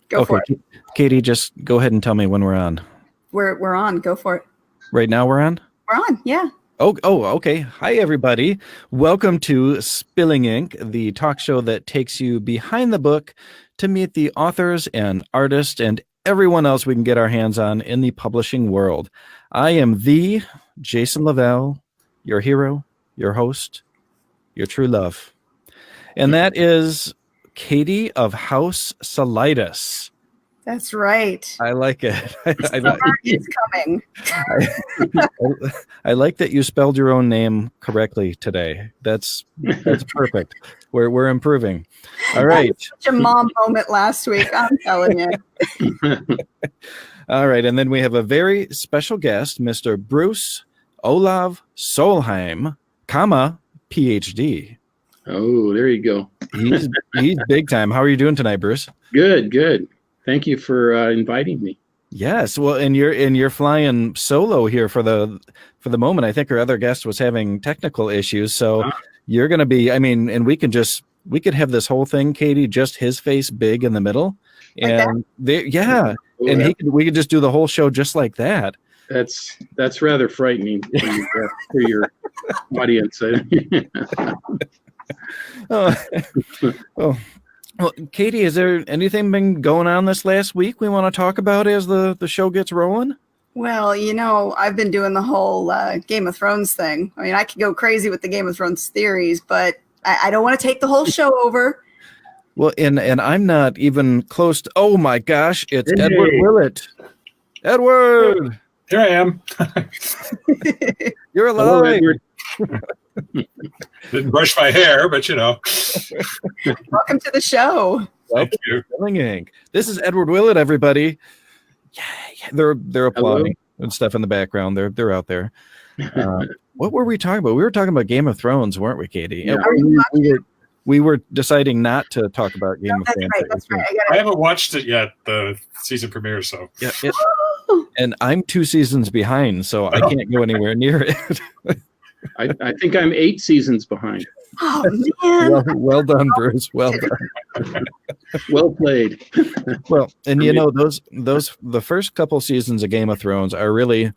Go for it. Katie, just go ahead and tell me when we're on. We're on. Go for it. Right now we're on? We're on, yeah. Oh, okay. Hi, everybody. Welcome to Spilling Ink, the talk show that takes you behind the book to meet the authors and artists and everyone else we can get our hands on in the publishing world. I am the Jason Lavelle, your hero, your host, your true love. And that is Katie of House Solitis. That's right. I like it. It's coming. I like that you spelled your own name correctly today. That's perfect. We're improving. All right. Such a mom moment last week, I'm telling you. All right, and then we have a very special guest, Mr. Bruce Olav Solheim, PhD. Oh, there you go. He's big time. How are you doing tonight, Bruce? Good. Thank you for inviting me. Yes, well, and you're flying solo here for the moment. I think our other guest was having technical issues, so you're going to be. I mean, and we could have this whole thing, Katie, just his face big in the middle, and we could just do the whole show just like that. That's rather frightening for your audience. Well, Katie, is there anything been going on this last week we want to talk about as the show gets rolling? Well, I've been doing the whole Game of Thrones thing. I mean, I could go crazy with the Game of Thrones theories, but I don't want to take the whole show over. Well, and I'm not even close to, oh my gosh, it's Edward Willett. Edward! Here I am. You're alive. Hello, Edward. Didn't brush my hair, but Welcome to the show. Thank you. Spilling Ink. This is Edward Willett, everybody. Yeah. They're applauding and stuff in the background. They're out there. What were we talking about? We were talking about Game of Thrones, weren't we, Katie? Yeah. We were deciding not to talk about Game of Thrones. That's right. I haven't watched it yet, the season premiere, so. Yeah, and I'm 2 seasons behind, so I can't go anywhere near it. I think I'm 8 seasons behind. Oh man! Well done, Bruce. Well done. Well played. Well, and those the first couple seasons of Game of Thrones are really,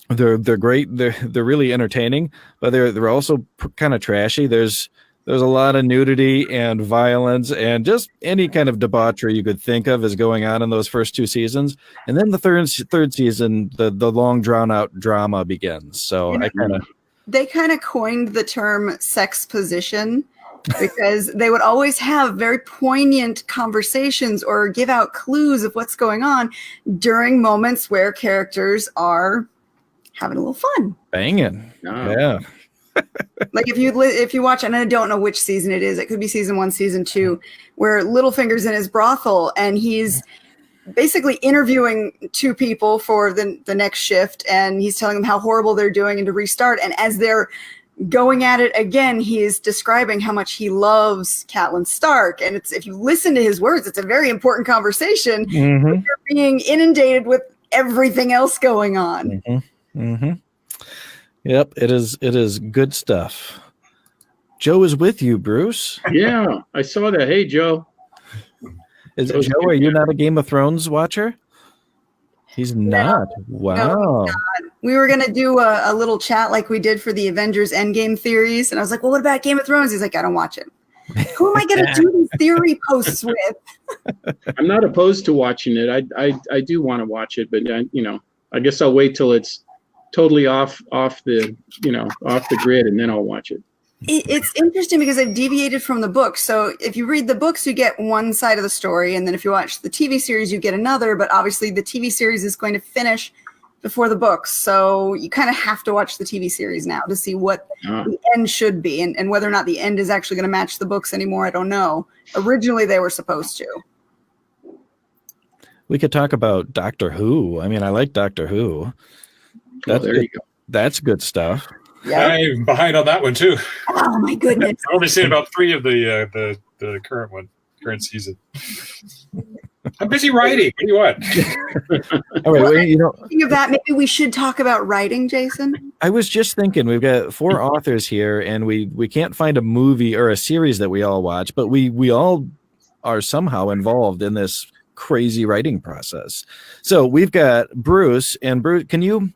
they're great. They're really entertaining, but they're also kind of trashy. There's a lot of nudity and violence and just any kind of debauchery you could think of is going on in those first 2 seasons. And then the third season, the long drawn out drama begins. So They kind of coined the term sex position because they would always have very poignant conversations or give out clues of what's going on during moments where characters are having a little fun. Banging. Oh. Yeah. Like if you watch, and I don't know which season it is, it could be season 1, season 2, where Littlefinger's in his brothel and he's basically interviewing 2 people for the next shift, and he's telling them how horrible they're doing and to restart. And as they're going at it again, he is describing how much he loves Catelyn Stark. And if you listen to his words, it's a very important conversation. Mm-hmm. You're being inundated with everything else going on. Mm-hmm. Mm-hmm. Yep, it is good stuff. Joe is with you, Bruce. Yeah, I saw that. Hey, Joe. Joe, are you not a Game of Thrones watcher? He's not. Wow. No, we were going to do a little chat like we did for the Avengers Endgame theories. And I was like, well, what about Game of Thrones? He's like, I don't watch it. Who am I going to do these theory posts with? I'm not opposed to watching it. I do want to watch it, but I guess I'll wait till it's totally off the grid, and then I'll watch it. It's interesting because I've deviated from the books. So if you read the books, you get one side of the story. And then if you watch the TV series, you get another. But obviously the TV series is going to finish before the books. So you kind of have to watch the TV series now to see what the end should be. And whether or not the end is actually going to match the books anymore, I don't know. Originally, they were supposed to. We could talk about Doctor Who. I mean, I like Doctor Who. There you go. That's good stuff. Yeah. I'm behind on that one too. Oh my goodness! I've only seen about 3 of the current season. I'm busy writing. What do you want? All right, Thinking of that, maybe we should talk about writing, Jason. I was just thinking we've got 4 authors here, and we can't find a movie or a series that we all watch, but we all are somehow involved in this crazy writing process. So we've got Bruce, and Bruce, can you,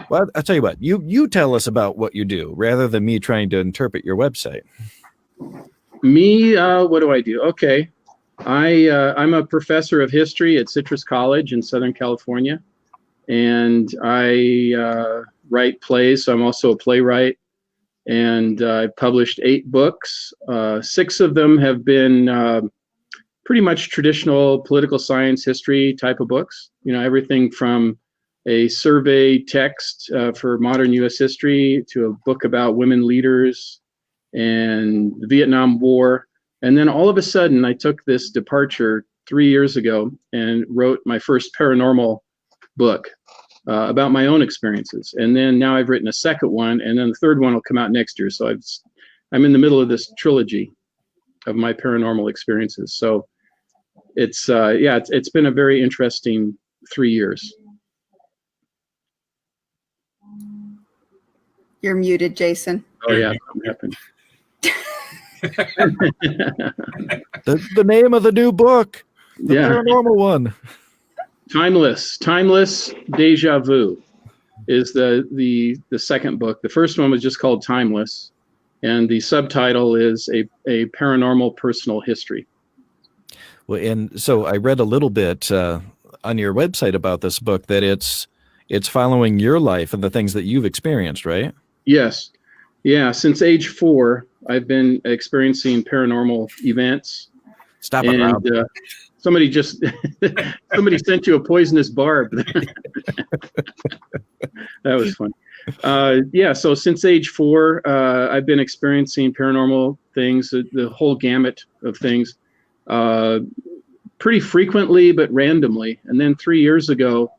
well, I'll tell you what, you tell us about what you do rather than me trying to interpret your website. Me, what do I do? Okay. I'm a professor of history at Citrus College in Southern California, and I write plays. So I'm also a playwright, and I've published 8 books. 6 of them have been pretty much traditional political science history type of books. Everything from a survey text for modern U.S. history to a book about women leaders and the Vietnam War. And then all of a sudden, I took this departure 3 years ago and wrote my first paranormal book about my own experiences. And then now I've written a second one, and then the third one will come out next year. So I'm in the middle of this trilogy of my paranormal experiences. So it's been a very interesting 3 years. You're muted, Jason. Oh yeah, what happened? The name of the new book, the paranormal one. Timeless Deja Vu is the second book. The first one was just called Timeless, and the subtitle is a paranormal personal history. Well, and so I read a little bit on your website about this book, that it's following your life and the things that you've experienced, right? Yes. Yeah. Since age 4, I've been experiencing paranormal events. Stop it, Rob. Somebody sent you a poisonous barb. That was fun. So since age 4, I've been experiencing paranormal things, the whole gamut of things, pretty frequently, but randomly. And then 3 years ago,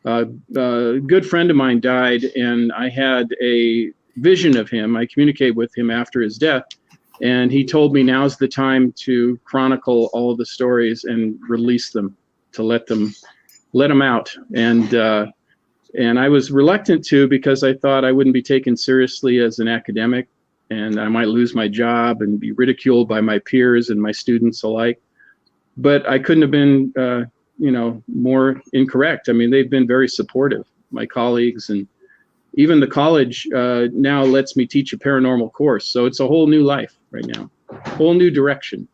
a good friend of mine died, and I had a vision of him. I communicated with him after his death, and he told me now's the time to chronicle all of the stories and release them, to let them out. And I was reluctant to, because I thought I wouldn't be taken seriously as an academic, and I might lose my job and be ridiculed by my peers and my students alike. But I couldn't have been more incorrect. I mean, they've been very supportive, my colleagues, and even the college now lets me teach a paranormal course. So it's a whole new life right now, whole new direction.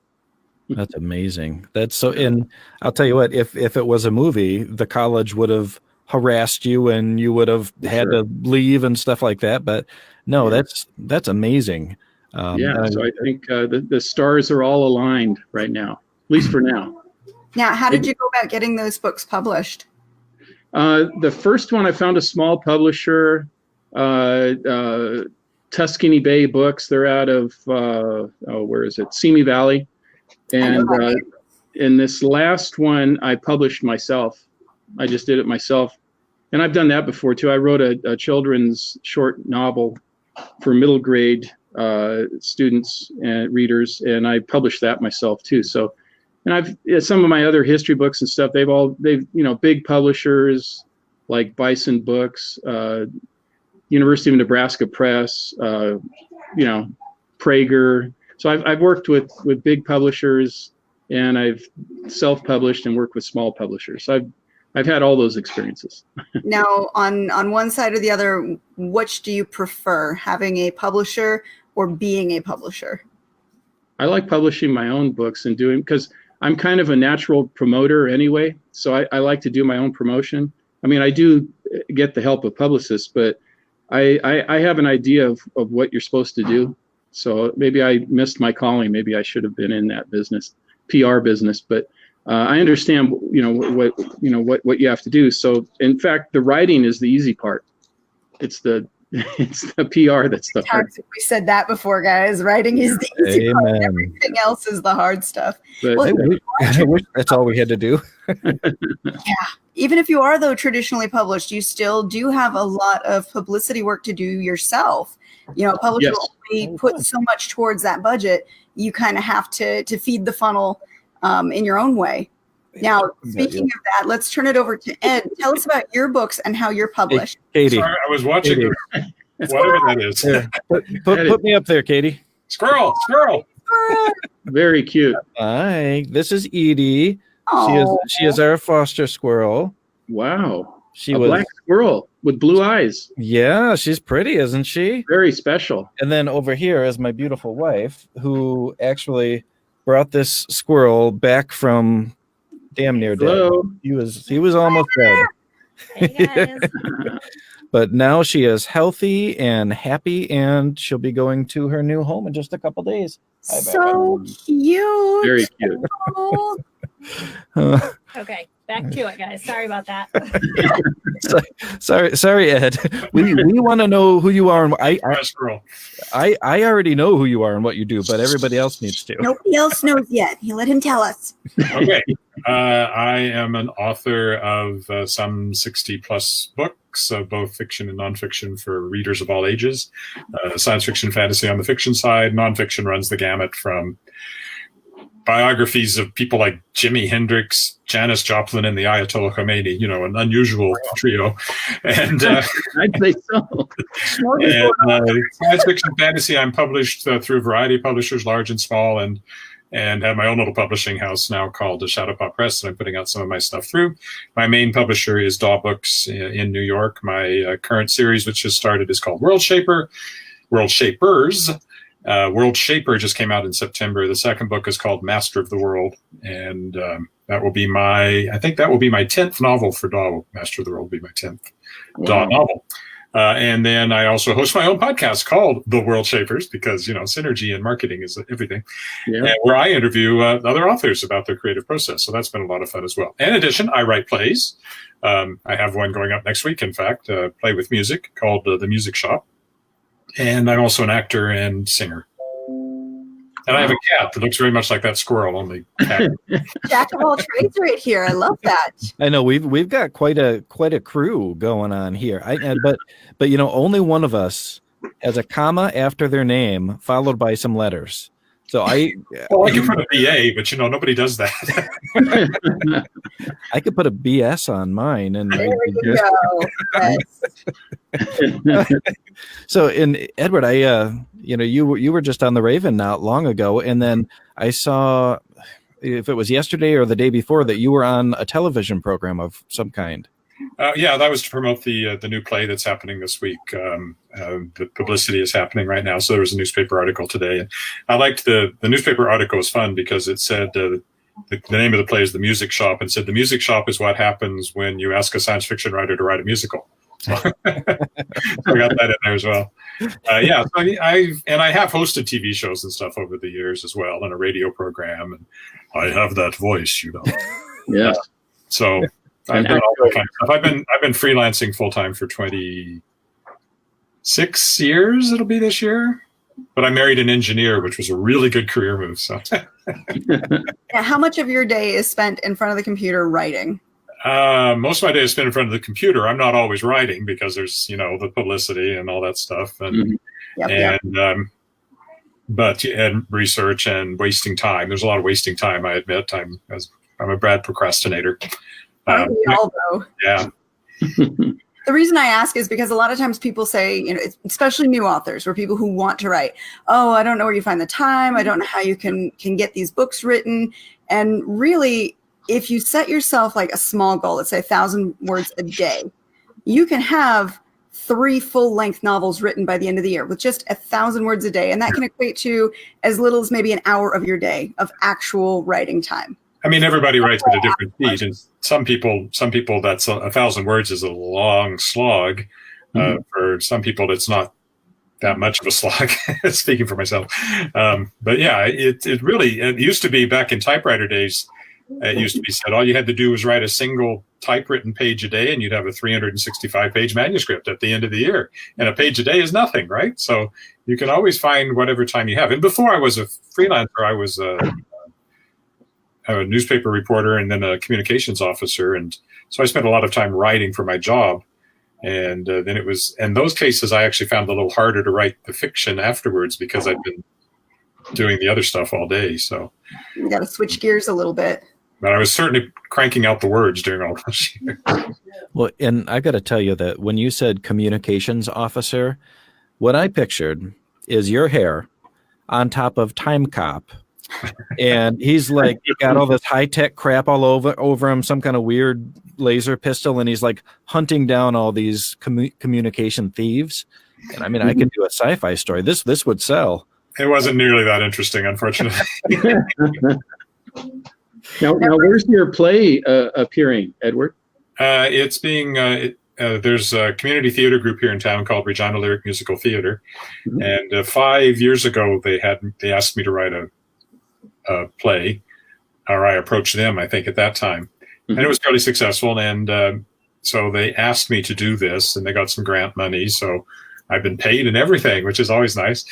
That's amazing. That's so, and I'll tell you what, if it was a movie, the college would have harassed you and you would have had to leave and stuff like that. But no, that's amazing. So I think the stars are all aligned right now, at least for now. Now, how did you go about getting those books published? The first one, I found a small publisher, Tuscany Bay Books. They're out of, where is it? Simi Valley. And in this last one, I published myself. I just did it myself. And I've done that before too. I wrote a children's short novel for middle grade students and readers, and I published that myself too. So, and some of my other history books and stuff, they've big publishers like Bison Books, University of Nebraska Press, Prager. So I've worked with big publishers, and I've self-published and worked with small publishers. So I've had all those experiences. Now, on one side or the other, which do you prefer, having a publisher or being a publisher? I like publishing my own books and because I'm kind of a natural promoter anyway. So I like to do my own promotion. I mean, I do get the help of publicists, but I have an idea of what you're supposed to do. So maybe I missed my calling. Maybe I should have been in that business, PR business, but I understand, what you have to do. So in fact, the writing is the easy part. It's the PR that's the hard. We said that before, guys. Writing is the easy part. Everything else is the hard stuff. But, I wish that's all we had to do. Yeah. Even if you are, though, traditionally published, you still do have a lot of publicity work to do yourself. Publishers only put so much towards that budget. You kind of have to feed the funnel in your own way. Now, speaking of that, let's turn it over to Ed. Tell us about your books and how you're published. Hey, Katie. Sorry, I was watching whatever that is. Yeah. Put me up there, Katie. Squirrel. Very cute. Hi, this is Edie. Oh, She is our foster squirrel. Wow. She A was black squirrel with blue eyes. Yeah, she's pretty, isn't she? Very special. And then over here is my beautiful wife, who actually brought this squirrel back from damn near dead. Hello. He was almost dead. Hey guys. But now she is healthy and happy, and she'll be going to her new home in just a couple days. Hi, so cute. Very cute. Oh, Okay, back to it, guys. Sorry about that. sorry, Ed. We want to know who you are, and I already know who you are and what you do, but everybody else needs to. nobody else knows yet. You let him tell us. Okay. I am an author of some 60 plus books, both fiction and nonfiction for readers of all ages. Science fiction, fantasy on the fiction side. Nonfiction runs the gamut from biographies of people like Jimi Hendrix, Janis Joplin, and the Ayatollah Khomeini, an unusual trio. And I'd say so. and science fiction, fantasy, I'm published through a variety of publishers, large and small, and have my own little publishing house now called Shadow Paw Press that I'm putting out some of my stuff through. My main publisher is Daw Books in New York. My current series, which has started, is called World Shapers. World Shaper just came out in September. The second book is called Master of the World, and that will be my 10th novel for Daw. Master of the World will be my 10th Daw novel. And then I also host my own podcast called The World Shapers, because, synergy and marketing is everything, where I interview other authors about their creative process. So that's been a lot of fun as well. In addition, I write plays. I have one going up next week, in fact, play with music called The Music Shop. And I'm also an actor and singer. And I have a cat that looks very much like that squirrel, only cat. Jack of all trades right here. I love that. I know we've got quite a crew going on here. But only one of us has a comma after their name followed by some letters. So I can put a BA, but nobody does that. I could put a BS on mine, and there you go. So in Edward, you were just on the Raven not long ago, and then I saw, if it was yesterday or the day before, that you were on a television program of some kind. Yeah, that was to promote the new play that's happening this week. The publicity is happening right now, so there was a newspaper article today. And I liked the newspaper article was fun because it said the name of the play is The Music Shop, and said the music shop is what happens when you ask a science fiction writer to write a musical. So I got that in there as well. Yeah, so I have hosted TV shows and stuff over the years as well, and a radio program, and I have that voice, Yeah. So I've done all that kind of stuff. I've been freelancing full time for 26 years. It'll be this year, but I married an engineer, which was a really good career move. So, Yeah, how much of your day is spent in front of the computer writing? most of my day is spent in front of the computer. I'm not always writing because there's the publicity and all that stuff, and but research and wasting time. There's a lot of wasting time. I admit I'm a bad procrastinator. We all know. Yeah. The reason I ask is because a lot of times people say, especially new authors or people who want to write, oh, I don't know where you find the time. I don't know how you can get these books written. And really, if you set yourself like a small goal, let's say 1,000 words a day, you can have 3 full-length novels written by the end of the year with just 1,000 words a day. And that can equate to as little as maybe an hour of your day of actual writing time. I mean, everybody writes at a different speed, and some people that's 1,000 words is a long slog. For some people, it's not that much of a slog. Speaking for myself, but yeah, it used to be back in typewriter days. It used to be said all you had to do was write a single typewritten page a day, and you'd have a 365-page manuscript at the end of the year. And a page a day is nothing, right? So you can always find whatever time you have. And before I was a freelancer, I was a newspaper reporter and then a communications officer. And so I spent a lot of time writing for my job. And then it was, in those cases, I actually found it a little harder to write the fiction afterwards because I'd been doing the other stuff all day. So You got to switch gears a little bit. But I was certainly cranking out the words during all those years. Well, and I've got to tell you that when you said communications officer, what I pictured is your hair, on top of Time Cop. And he's like got all this high-tech crap all over him, some kind of weird laser pistol, and he's like hunting down all these communication thieves. And I mean, I could do a sci-fi story. This would sell. It wasn't nearly that interesting, unfortunately. Now, where's your play appearing, Edward? It's being there's a community theater group here in town called Regina Lyric Musical Theater, and 5 years ago they asked me to write a play, or I approached them, I think, at that time, and it was fairly successful. And so they asked me to do this, and they got some grant money, so I've been paid and everything, which is always nice.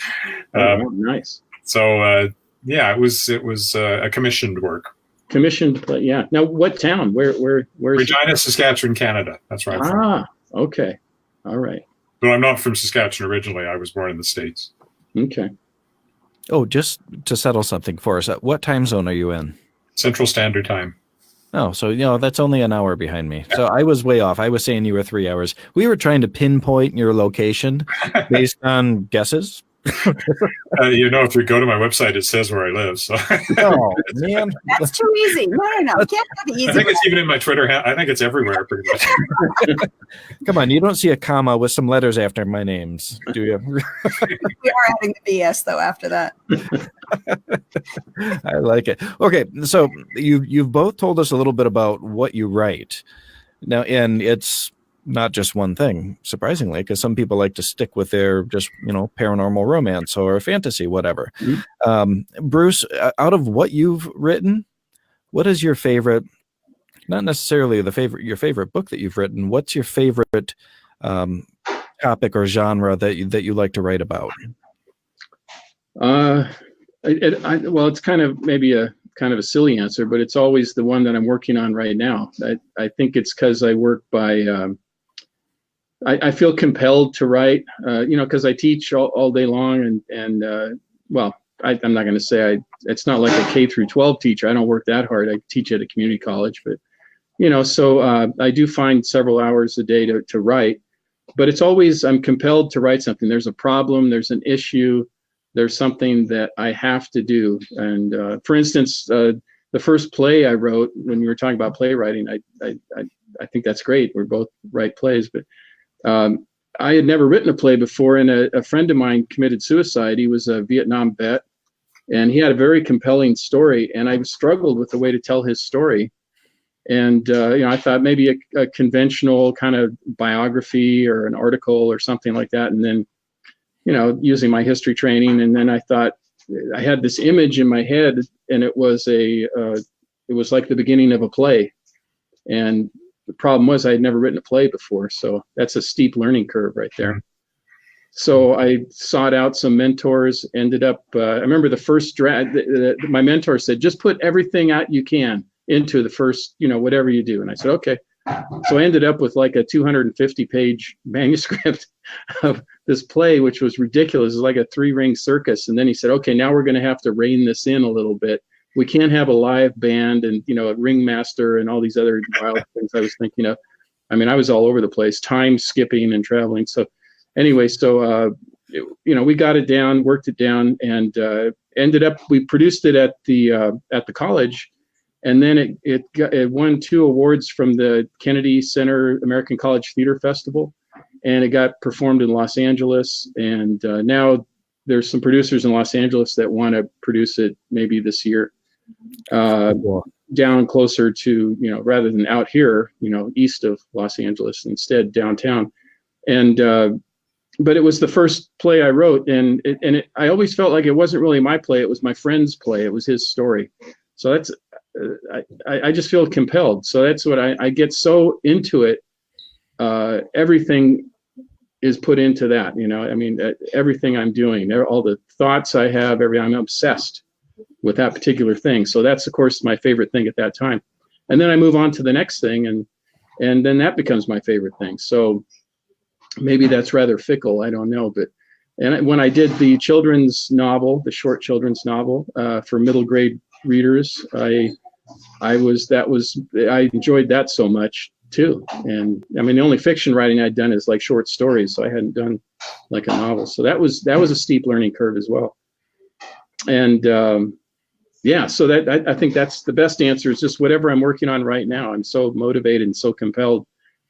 Nice. So yeah, it was a commissioned work. Commissioned play, yeah. Now, what town? Where's Regina, Saskatchewan, Canada. That's right. Okay, all right. Though I'm not from Saskatchewan originally. I was born in the States. Okay. Oh, just to settle something for us, what time zone are you in? Central Standard Time. Oh, so that's only an hour behind me. So I was way off. I was saying you were 3 hours. We were trying to pinpoint your location based on guesses. If you go to my website, it says where I live. So. Oh, man. That's too easy. No. Can't have the easy. I think it's even in my Twitter. I think it's everywhere, pretty much. Come on, you don't see a comma with some letters after my names, do you? We are having the BS though after that. I like it. Okay, so you've both told us a little bit about what you write now, and it's not just one thing, surprisingly, because some people like to stick with their just paranormal romance or fantasy, whatever. Bruce, out of what you've written, what is your favorite? Not necessarily your favorite book that you've written. What's your favorite topic or genre that you like to write about? Well, it's kind of maybe a silly answer, but it's always the one that I'm working on right now. I think it's because I work by. I feel compelled to write, because I teach all day long, and I'm not going to say it's not like a K through 12 teacher. I don't work that hard. I teach at a community college, but so I do find several hours a day to write. But it's always I'm compelled to write something. There's a problem. There's an issue. There's something that I have to do. And for instance, the first play I wrote, when you were talking about playwriting, I think that's great. We're both write plays, but I had never written a play before, and a friend of mine committed suicide. He was a Vietnam vet, and he had a very compelling story, and I struggled with the way to tell his story. And I thought maybe a conventional kind of biography or an article or something like that, and then using my history training. And then I thought I had this image in my head, and it was like the beginning of a play. And the problem was I had never written a play before, so that's a steep learning curve right there. So I sought out some mentors, ended up, I remember the first draft, my mentor said, just put everything out you can into the first, whatever you do. And I said, okay. So I ended up with like a 250-page manuscript of this play, which was ridiculous. It was like a 3-ring circus. And then he said, okay, now we're going to have to rein this in a little bit. We can't have a live band and, a ringmaster and all these other wild things I was thinking of. I mean, I was all over the place, time skipping and traveling. So anyway, we got it down, worked it down, and ended up, we produced it at the college. And then it won 2 awards from the Kennedy Center American College Theater Festival. And it got performed in Los Angeles. And now there's some producers in Los Angeles that want to produce it maybe this year. Down closer to, rather than out here, east of Los Angeles, instead downtown. And but it was the first play I wrote, and I always felt like it wasn't really my play. It was my friend's play. It was his story. So that's I just feel compelled. So that's what I get so into it. Everything is put into that. Everything I'm doing, all the thoughts I have, I'm obsessed with that particular thing. So that's, of course, my favorite thing at that time. And then I move on to the next thing, and then that becomes my favorite thing. So maybe that's rather fickle. I don't know. But when I did the children's novel, the short children's novel for middle grade readers, I enjoyed that so much too. And the only fiction writing I'd done is like short stories. So I hadn't done like a novel. So that was a steep learning curve as well. Yeah, so that I think that's the best answer, is just whatever I'm working on right now. I'm so motivated and so compelled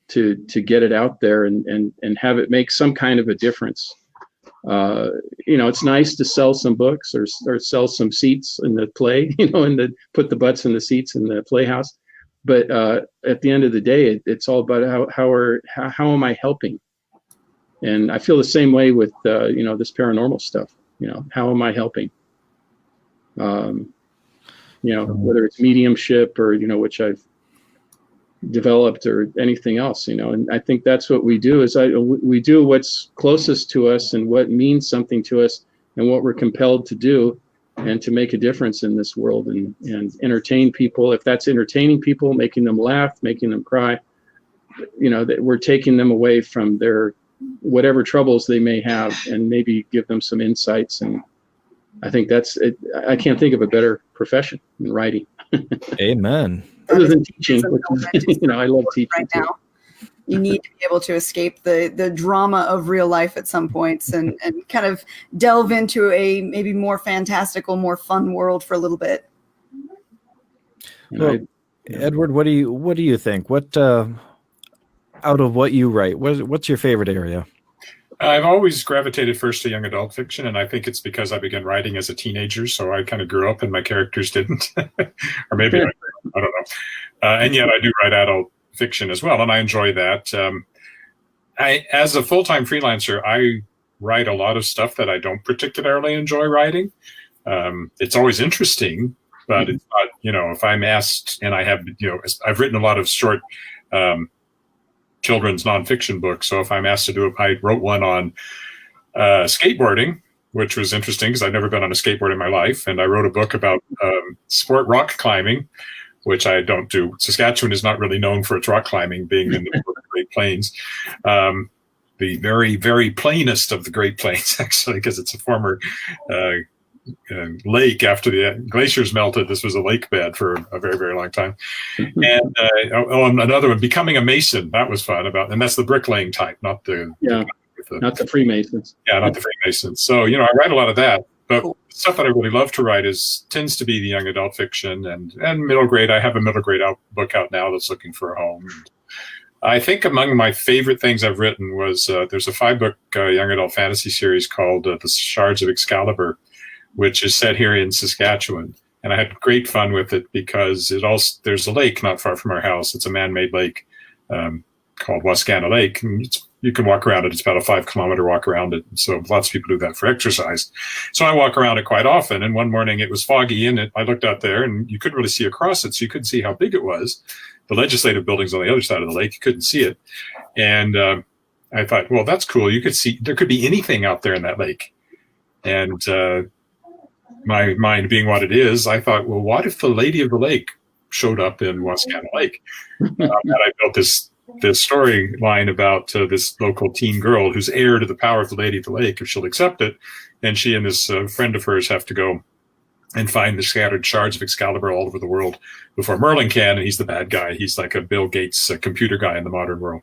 to get it out there and have it make some kind of a difference. It's nice to sell some books or sell some seats in the play, and put the butts in the seats in the playhouse. But at the end of the day, it's all about how am I helping? And I feel the same way with this paranormal stuff. How am I helping? Whether it's mediumship or which I've developed or anything else, and I think that's what we do, is we do what's closest to us and what means something to us and what we're compelled to do, and to make a difference in this world and entertain people. If that's entertaining people, making them laugh, making them cry, that we're taking them away from their whatever troubles they may have, and maybe give them some insights. And I think that's it. I can't think of a better profession than writing. Amen. Other than teaching, which is, I love teaching right now. You need to be able to escape the drama of real life at some points and kind of delve into a maybe more fantastical, more fun world for a little bit. Well, Edward, what do you think? What out of what you write, what's your favorite area? I've always gravitated first to young adult fiction, and I think it's because I began writing as a teenager, so I kind of grew up and my characters didn't. Or maybe I don't know. And yet I do write adult fiction as well, and I enjoy that. As a full-time freelancer, I write a lot of stuff that I don't particularly enjoy writing. It's always interesting, but it's not, if I'm asked, and I have, I've written a lot of short children's nonfiction books. So if I'm asked to do it, I wrote one on skateboarding, which was interesting because I'd never been on a skateboard in my life. And I wrote a book about sport rock climbing, which I don't do. Saskatchewan is not really known for its rock climbing, being in the Great Plains. The very, very plainest of the Great Plains, actually, because it's a former lake. After the glaciers melted, this was a lake bed for a very, very long time. And another one, becoming a Mason. That was fun. And that's the bricklaying type, not the not the Freemasons. Yeah, not the Freemasons. So I write a lot of that. But the stuff that I really love to write tends to be the young adult fiction and middle grade. I have a middle grade book out now that's looking for a home. I think among my favorite things I've written was there's a 5-book young adult fantasy series called The Shards of Excalibur, which is set here in Saskatchewan. And I had great fun with it because there's a lake not far from our house. It's a man-made lake called Wascana Lake. And you can walk around it. It's about a 5-kilometer walk around it. So lots of people do that for exercise. So I walk around it quite often. And one morning it was foggy and I looked out there and you couldn't really see across it. So you couldn't see how big it was. The legislative building's on the other side of the lake. You couldn't see it. And I thought, well, that's cool. You could see, there could be anything out there in that lake. And my mind being what it is, I thought, well, what if the Lady of the Lake showed up in Wascana Lake? And I built this storyline about this local teen girl who's heir to the power of the Lady of the Lake, if she'll accept it. And she and this friend of hers have to go and find the scattered shards of Excalibur all over the world before Merlin can. And he's the bad guy. He's like a Bill Gates computer guy in the modern world.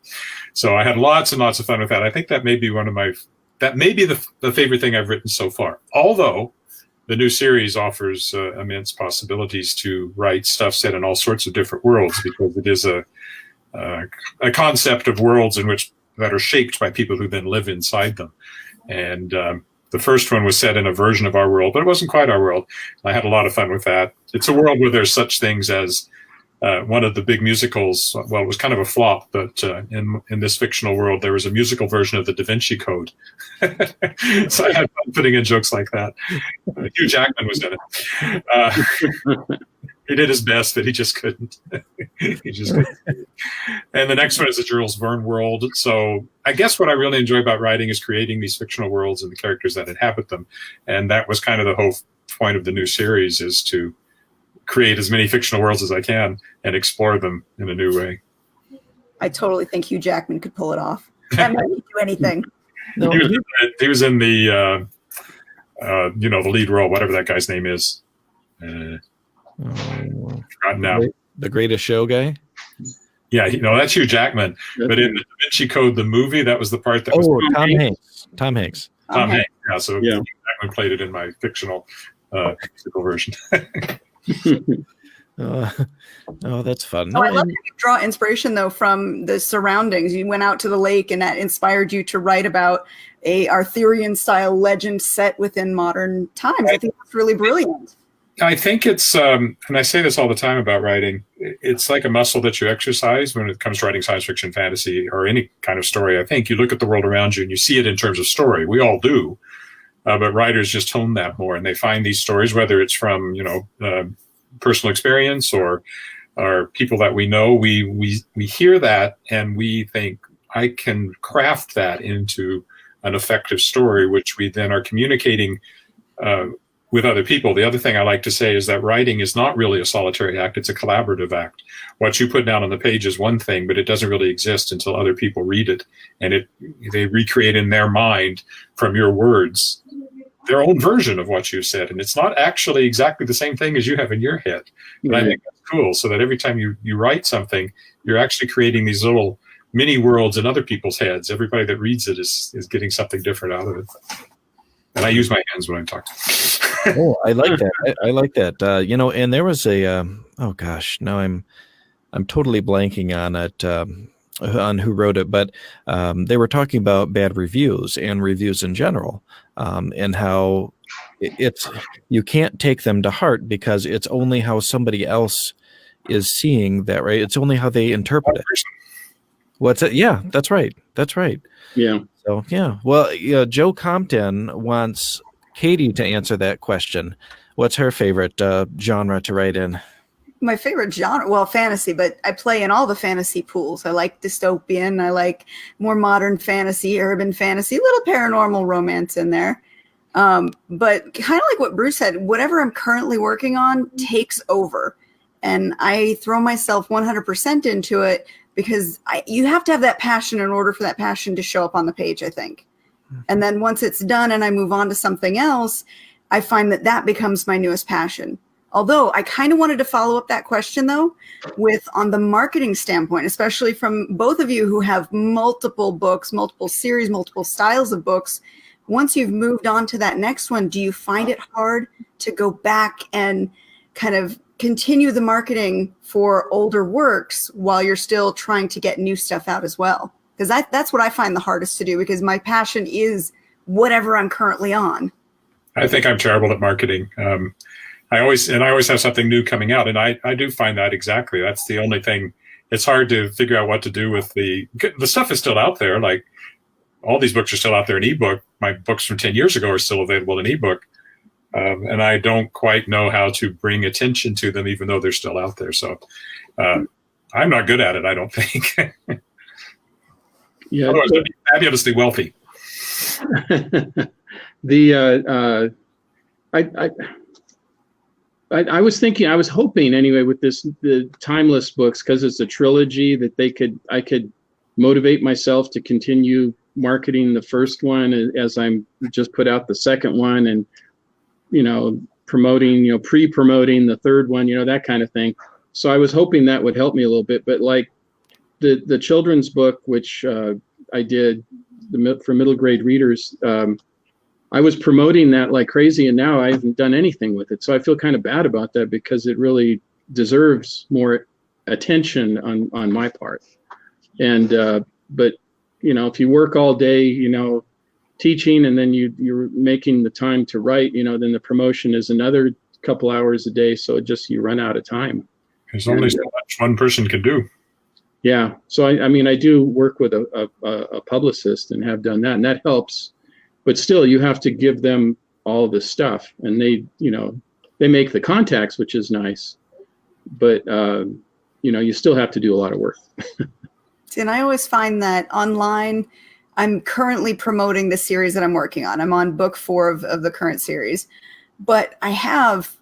So I had lots and lots of fun with that. I think that may be the favorite thing I've written so far. Although the new series offers immense possibilities to write stuff set in all sorts of different worlds, because it is a concept of worlds that are shaped by people who then live inside them. And the first one was set in a version of our world, but it wasn't quite our world. I had a lot of fun with that. It's a world where there's such things as one of the big musicals. Well, it was kind of a flop, but in this fictional world, there was a musical version of the Da Vinci Code. So I had fun putting in jokes like that. Hugh Jackman was in it. He did his best, but he just couldn't. And the next one is the Jules Verne world. So I guess what I really enjoy about writing is creating these fictional worlds and the characters that inhabit them. And that was kind of the whole point of the new series, is to create as many fictional worlds as I can and explore them in a new way. I totally think Hugh Jackman could pull it off. That might do anything. No, he was in the, the lead role, whatever that guy's name is. Forgotten now. The Greatest Show guy? Yeah, that's Hugh Jackman. But in the Da Vinci Code, the movie, that was the part that was Tom Hanks. Tom Hanks. Tom Hanks. Yeah, so Hugh Jackman played it in my fictional musical version. Oh, that's fun. Oh, I love how you draw inspiration though from the surroundings. You went out to the lake, and that inspired you to write about a Arthurian style legend set within modern times. I think that's really brilliant. I think it's, and I say this all the time about writing, it's like a muscle that you exercise when it comes to writing science fiction, fantasy, or any kind of story. I think you look at the world around you and you see it in terms of story. We all do, but writers just hone that more, and they find these stories, whether it's from, personal experience or people that we know, we hear that and we think, I can craft that into an effective story, which we then are communicating with other people. The other thing I like to say is that writing is not really a solitary act, it's a collaborative act. What you put down on the page is one thing, but it doesn't really exist until other people read it, and they recreate in their mind from your words their own version of what you said, and it's not actually exactly the same thing as you have in your head. And I think that's cool, so that every time you write something, you're actually creating these little mini worlds in other people's heads. Everybody that reads it is getting something different out of it. And I use my hands when I'm talking. Oh, I like that. I like that. And there was a oh gosh, now I'm totally blanking on it, on who wrote it, but they were talking about bad reviews and reviews in general, and how you can't take them to heart because it's only how somebody else is seeing that, right? It's only how they interpret it. What's it? Yeah, that's right. That's right. Yeah. So, yeah. Well, Joe Compton wants Katie to answer that question. What's her favorite genre to write in? My favorite genre, well, fantasy, but I play in all the fantasy pools. I like dystopian. I like more modern fantasy, urban fantasy, a little paranormal romance in there. But kind of like what Bruce said, whatever I'm currently working on takes over. And I throw myself 100% into it because you have to have that passion in order for that passion to show up on the page, I think. And then once it's done and I move on to something else, I find that becomes my newest passion. Although I kind of wanted to follow up that question, though, with on the marketing standpoint, especially from both of you who have multiple books, multiple series, multiple styles of books. Once you've moved on to that next one, do you find it hard to go back and kind of continue the marketing for older works while you're still trying to get new stuff out as well? Because that's what I find the hardest to do, because my passion is whatever I'm currently on. I think I'm terrible at marketing. I always have something new coming out, and I do find that exactly. That's the only thing. It's hard to figure out what to do with the stuff is still out there. Like all these books are still out there in ebook. My books from 10 years ago are still available in ebook. And I don't quite know how to bring attention to them, even though they're still out there. So I'm not good at it, I don't think. Yeah, otherwise I'd be fabulously wealthy. I was thinking, I was hoping anyway with the Timeless books, because it's a trilogy, that I could motivate myself to continue marketing the first one as I'm just put out the second one, and promoting, pre-promoting the third one, that kind of thing. So I was hoping that would help me a little bit. But like the children's book, which I did for middle grade readers, I was promoting that like crazy, and now I haven't done anything with it. So I feel kind of bad about that, because it really deserves more attention on my part. And but if you work all day, teaching, and then you're making the time to write, then the promotion is another couple hours a day. So you run out of time. There's only so much one person can do. Yeah. So I do work with a publicist and have done that, and that helps. But still, you have to give them all the stuff, and they make the contacts, which is nice. But you still have to do a lot of work. And I always find that online, I'm currently promoting the series that I'm working on. I'm on book 4 of the current series, but I have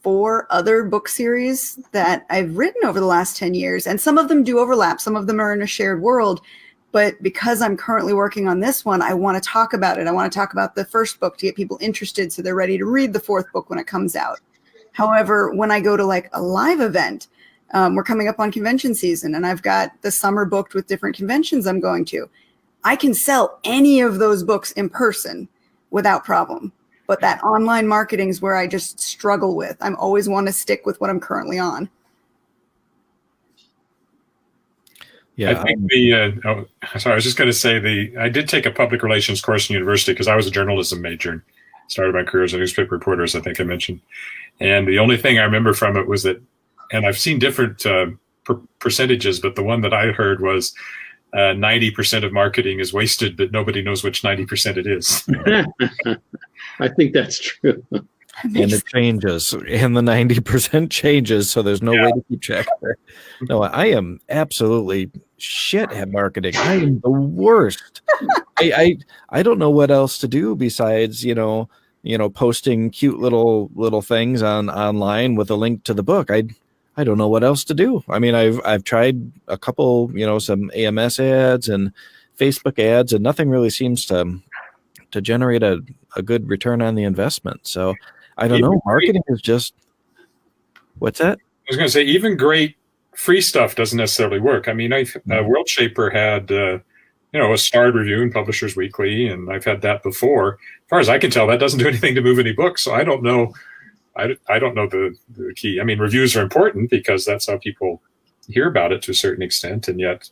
4 other book series that I've written over the last 10 years. And some of them do overlap. Some of them are in a shared world. But because I'm currently working on this one, I want to talk about it. I want to talk about the first book to get people interested so they're ready to read the 4th book when it comes out. However, when I go to like a live event, we're coming up on convention season, and I've got the summer booked with different conventions I'm going to. I can sell any of those books in person without problem. But that online marketing is where I just struggle with. I'm always want to stick with what I'm currently on. Yeah. I think sorry, I was just going to say I did take a public relations course in university because I was a journalism major and started my career as a newspaper reporter, as I think I mentioned. And the only thing I remember from it was that, and I've seen different percentages, but the one that I heard was 90% of marketing is wasted, but nobody knows which 90% it is. I think that's true. And it changes, and the 90% changes, so there's no way to keep track of it. No, I am absolutely shit at marketing. I am the worst. I don't know what else to do besides, posting cute little things online with a link to the book. I don't know what else to do. I mean, I've tried a couple, some AMS ads and Facebook ads, and nothing really seems to generate a good return on the investment. So I don't know. Marketing is just, what's that? I was going to say, even great free stuff doesn't necessarily work. I mean, World Shaper had, a starred review in Publishers Weekly, and I've had that before. As far as I can tell, that doesn't do anything to move any books. So I don't know. I don't know the key. I mean, reviews are important because that's how people hear about it to a certain extent, and yet.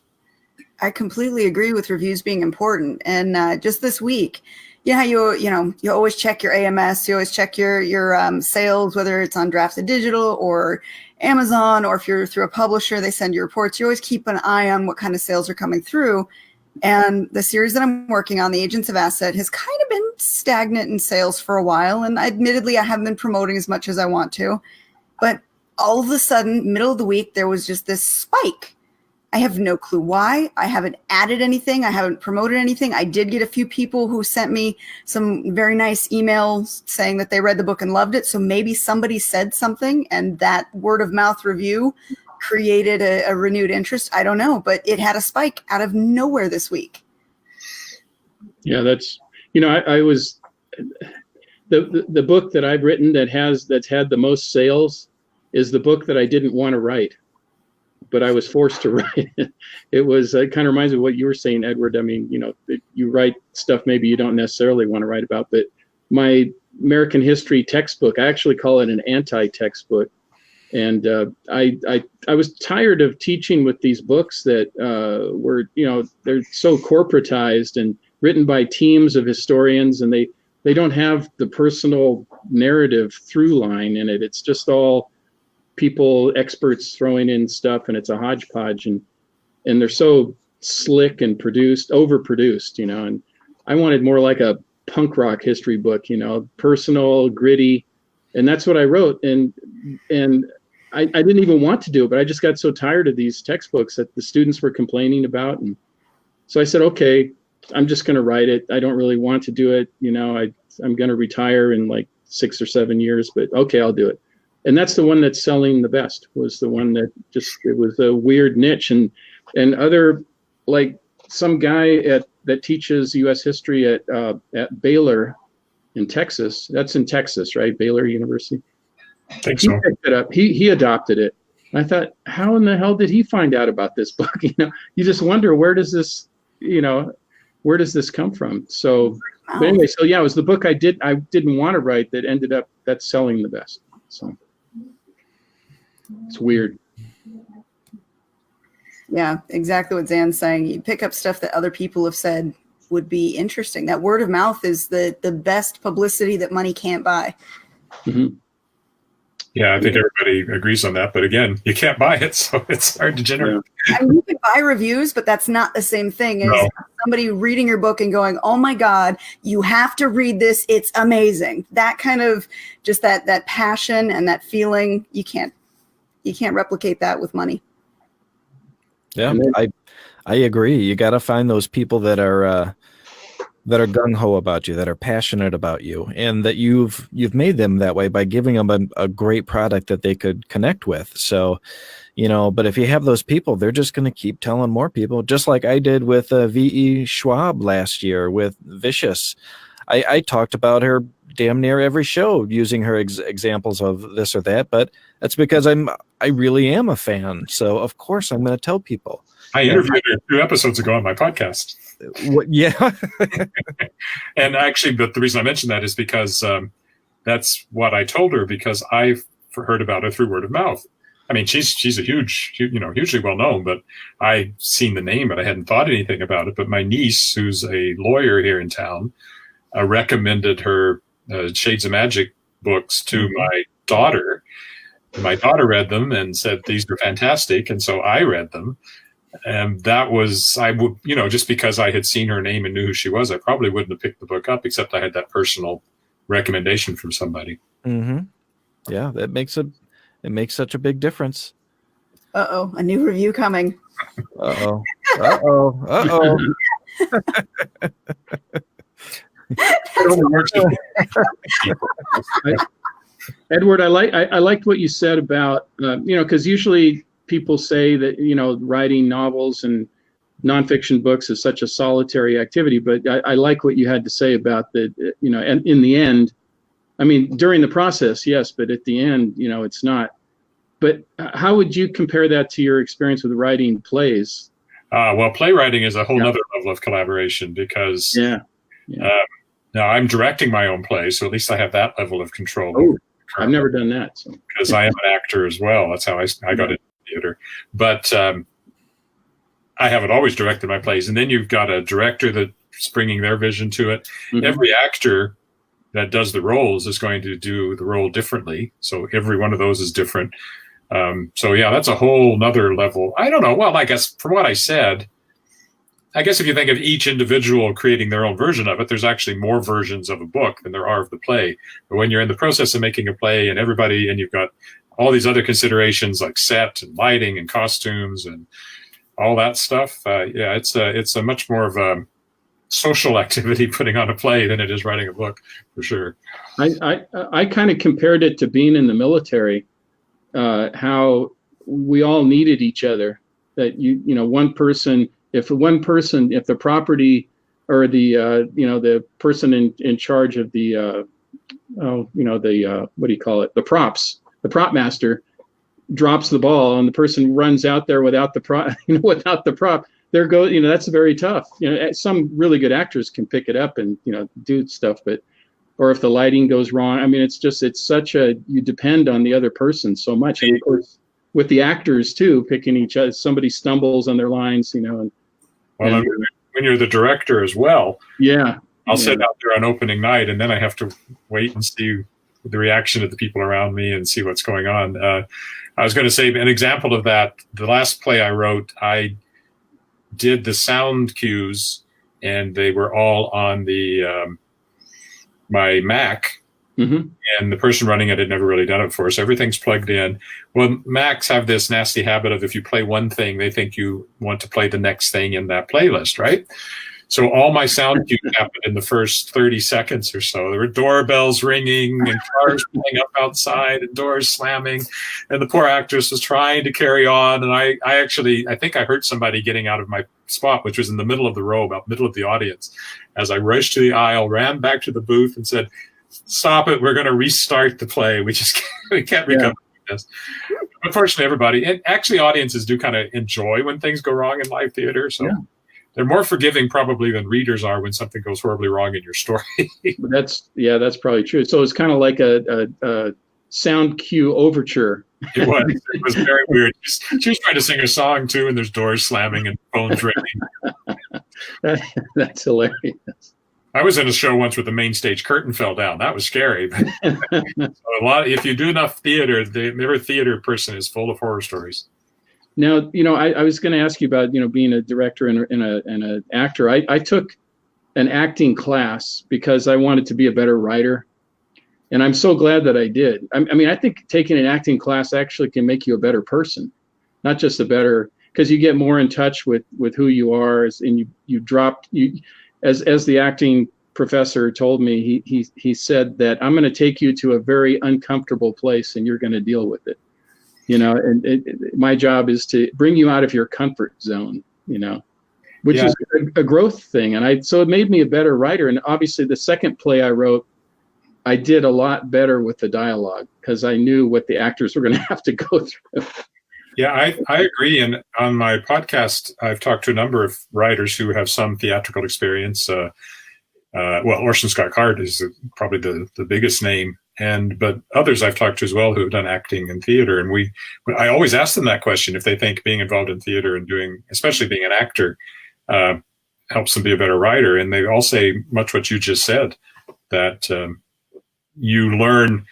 I completely agree with reviews being important. And just this week, you always check your AMS, you always check your sales, whether it's on Drafted Digital or Amazon, or if you're through a publisher, they send you reports. You always keep an eye on what kind of sales are coming through. And the series that I'm working on, The Agents of Asset, has kind of been stagnant in sales for a while. And admittedly, I haven't been promoting as much as I want to. But all of a sudden, middle of the week, there was just this spike. I have no clue why. I haven't added anything. I haven't promoted anything. I did get a few people who sent me some very nice emails saying that they read the book and loved it. So maybe somebody said something, and that word of mouth review created a renewed interest. I don't know, but it had a spike out of nowhere this week. Yeah, that's, I was, the book that I've written that's had the most sales is the book that I didn't want to write, but I was forced to write it. It kind of reminds me of what you were saying, Edward. I mean, you write stuff maybe you don't necessarily want to write about, but my American history textbook, I actually call it an anti-textbook. And I was tired of teaching with these books that were, they're so corporatized and written by teams of historians, and they don't have the personal narrative through line in it. It's just all people, experts throwing in stuff, and it's a hodgepodge, and they're so slick and overproduced, and I wanted more like a punk rock history book, personal, gritty, and that's what I wrote. And I didn't even want to do it, but I just got so tired of these textbooks that the students were complaining about. And so I said, okay, I'm just going to write it. I don't really want to do it. I'm going to retire in like 6 or 7 years, but okay, I'll do it. And that's the one that's selling the best, was the one that it was a weird niche. And other, like some guy that teaches U.S. history at Baylor in Texas. That's in Texas, right? Baylor University. I think so. He picked it up. He adopted it. And I thought, how in the hell did he find out about this book? You just wonder, where does this come from? So, but anyway, so yeah, it was the book I didn't want to write that ended up that's selling the best. So it's weird. Yeah, exactly what Zan's saying. You pick up stuff that other people have said would be interesting. That word of mouth is the best publicity that money can't buy. Mm-hmm. Yeah, I think everybody agrees on that. But again, you can't buy it, so it's hard to generate. I mean, you can buy reviews, but that's not the same thing as somebody reading your book and going, oh my God, you have to read this. It's amazing. That kind of just that passion and that feeling, you can't replicate that with money. Yeah, I agree. You got to find those people that are gung-ho about you, that are passionate about you, and that you've made them that way by giving them a great product that they could connect with. So, but if you have those people, they're just going to keep telling more people, just like I did with V.E. Schwab last year with Vicious. I talked about her damn near every show using her examples of this or that, but that's because I really am a fan. So of course I'm going to tell people, I interviewed her 2 episodes ago on my podcast. Yeah. And actually, but the reason I mentioned that is because that's what I told her, because I've heard about her through word of mouth. I mean, she's a hugely well known, but I've seen the name, but I hadn't thought anything about it. But my niece, who's a lawyer here in town, recommended her Shades of Magic books to my daughter. My daughter read them and said, these are fantastic. And so I read them. And that was, I would, just because I had seen her name and knew who she was, I probably wouldn't have picked the book up, except I had that personal recommendation from somebody. Mm-hmm. Yeah, it makes such a big difference. Uh-oh, a new review coming. Uh-oh. Uh-oh. Uh-oh. Edward, I liked what you said about, because usually people say that, writing novels and nonfiction books is such a solitary activity, but I like what you had to say about that, and in the end, I mean, during the process, yes, but at the end, it's not. But how would you compare that to your experience with writing plays? Well, playwriting is a whole other level of collaboration, because now I'm directing my own play, so at least I have that level of control. Oh, I've never done that. So. Because I am an actor as well. That's how I got into theater. But I haven't always directed my plays. And then you've got a director that's bringing their vision to it. Mm-hmm. Every actor that does the roles is going to do the role differently. So every one of those is different. So yeah, that's a whole nother level. I don't know. Well, I guess from what I said, I guess if you think of each individual creating their own version of it, there's actually more versions of a book than there are of the play. But when you're in the process of making a play and you've got all these other considerations like set and lighting and costumes and all that stuff, it's a much more of a social activity putting on a play than it is writing a book, for sure. I kind of compared it to being in the military, how we all needed each other. That one person. If the property or the person in charge of the the props, the prop master drops the ball and the person runs out there without the prop, there goes, that's very tough. Some really good actors can pick it up and, do stuff, or if the lighting goes wrong, I mean, you depend on the other person so much. And of course, with the actors too, picking each other, somebody stumbles on their lines, Well, when you're the director as well, I'll sit out there on opening night, and then I have to wait and see the reaction of the people around me and see what's going on. I was going to say an example of that. The last play I wrote, I did the sound cues, and they were all on the my Mac. Mm-hmm. And the person running it had never really done it before, so everything's plugged in. Well, Macs have this nasty habit of if you play one thing, they think you want to play the next thing in that playlist, right? So all my sound cues happened in the first 30 seconds or so. There were doorbells ringing and cars pulling up outside and doors slamming, and the poor actress was trying to carry on. And I think I heard somebody getting out of my spot, which was in the middle of the row, about middle of the audience, as I rushed to the aisle, ran back to the booth and said, "Stop it, we're going to restart the play. We can't recover this." Unfortunately, everybody, and actually audiences do kind of enjoy when things go wrong in live theater. So they're more forgiving probably than readers are when something goes horribly wrong in your story. That's probably true. So it's kind of like a sound cue overture. It was very weird. She was trying to sing a song too, and there's doors slamming and phones ringing. That's hilarious. I was in a show once where the main stage curtain fell down. That was scary. If you do enough theater, every theater person is full of horror stories. Now, I was going to ask you about, being a director and an actor. I took an acting class because I wanted to be a better writer. And I'm so glad that I did. I mean, I think taking an acting class actually can make you a better person, not just because you get more in touch with who you are, and as the acting professor told me, he said that I'm going to take you to a very uncomfortable place and you're going to deal with it. My job is to bring you out of your comfort zone, which is a growth thing. And so it made me a better writer. And obviously the second play I wrote, I did a lot better with the dialogue because I knew what the actors were going to have to go through. Yeah, I agree. And on my podcast, I've talked to a number of writers who have some theatrical experience. Well, Orson Scott Card is probably the biggest name, but others I've talked to as well who have done acting and theater. And I always ask them that question if they think being involved in theater and especially being an actor, helps them be a better writer. And they all say much what you just said, that you learn.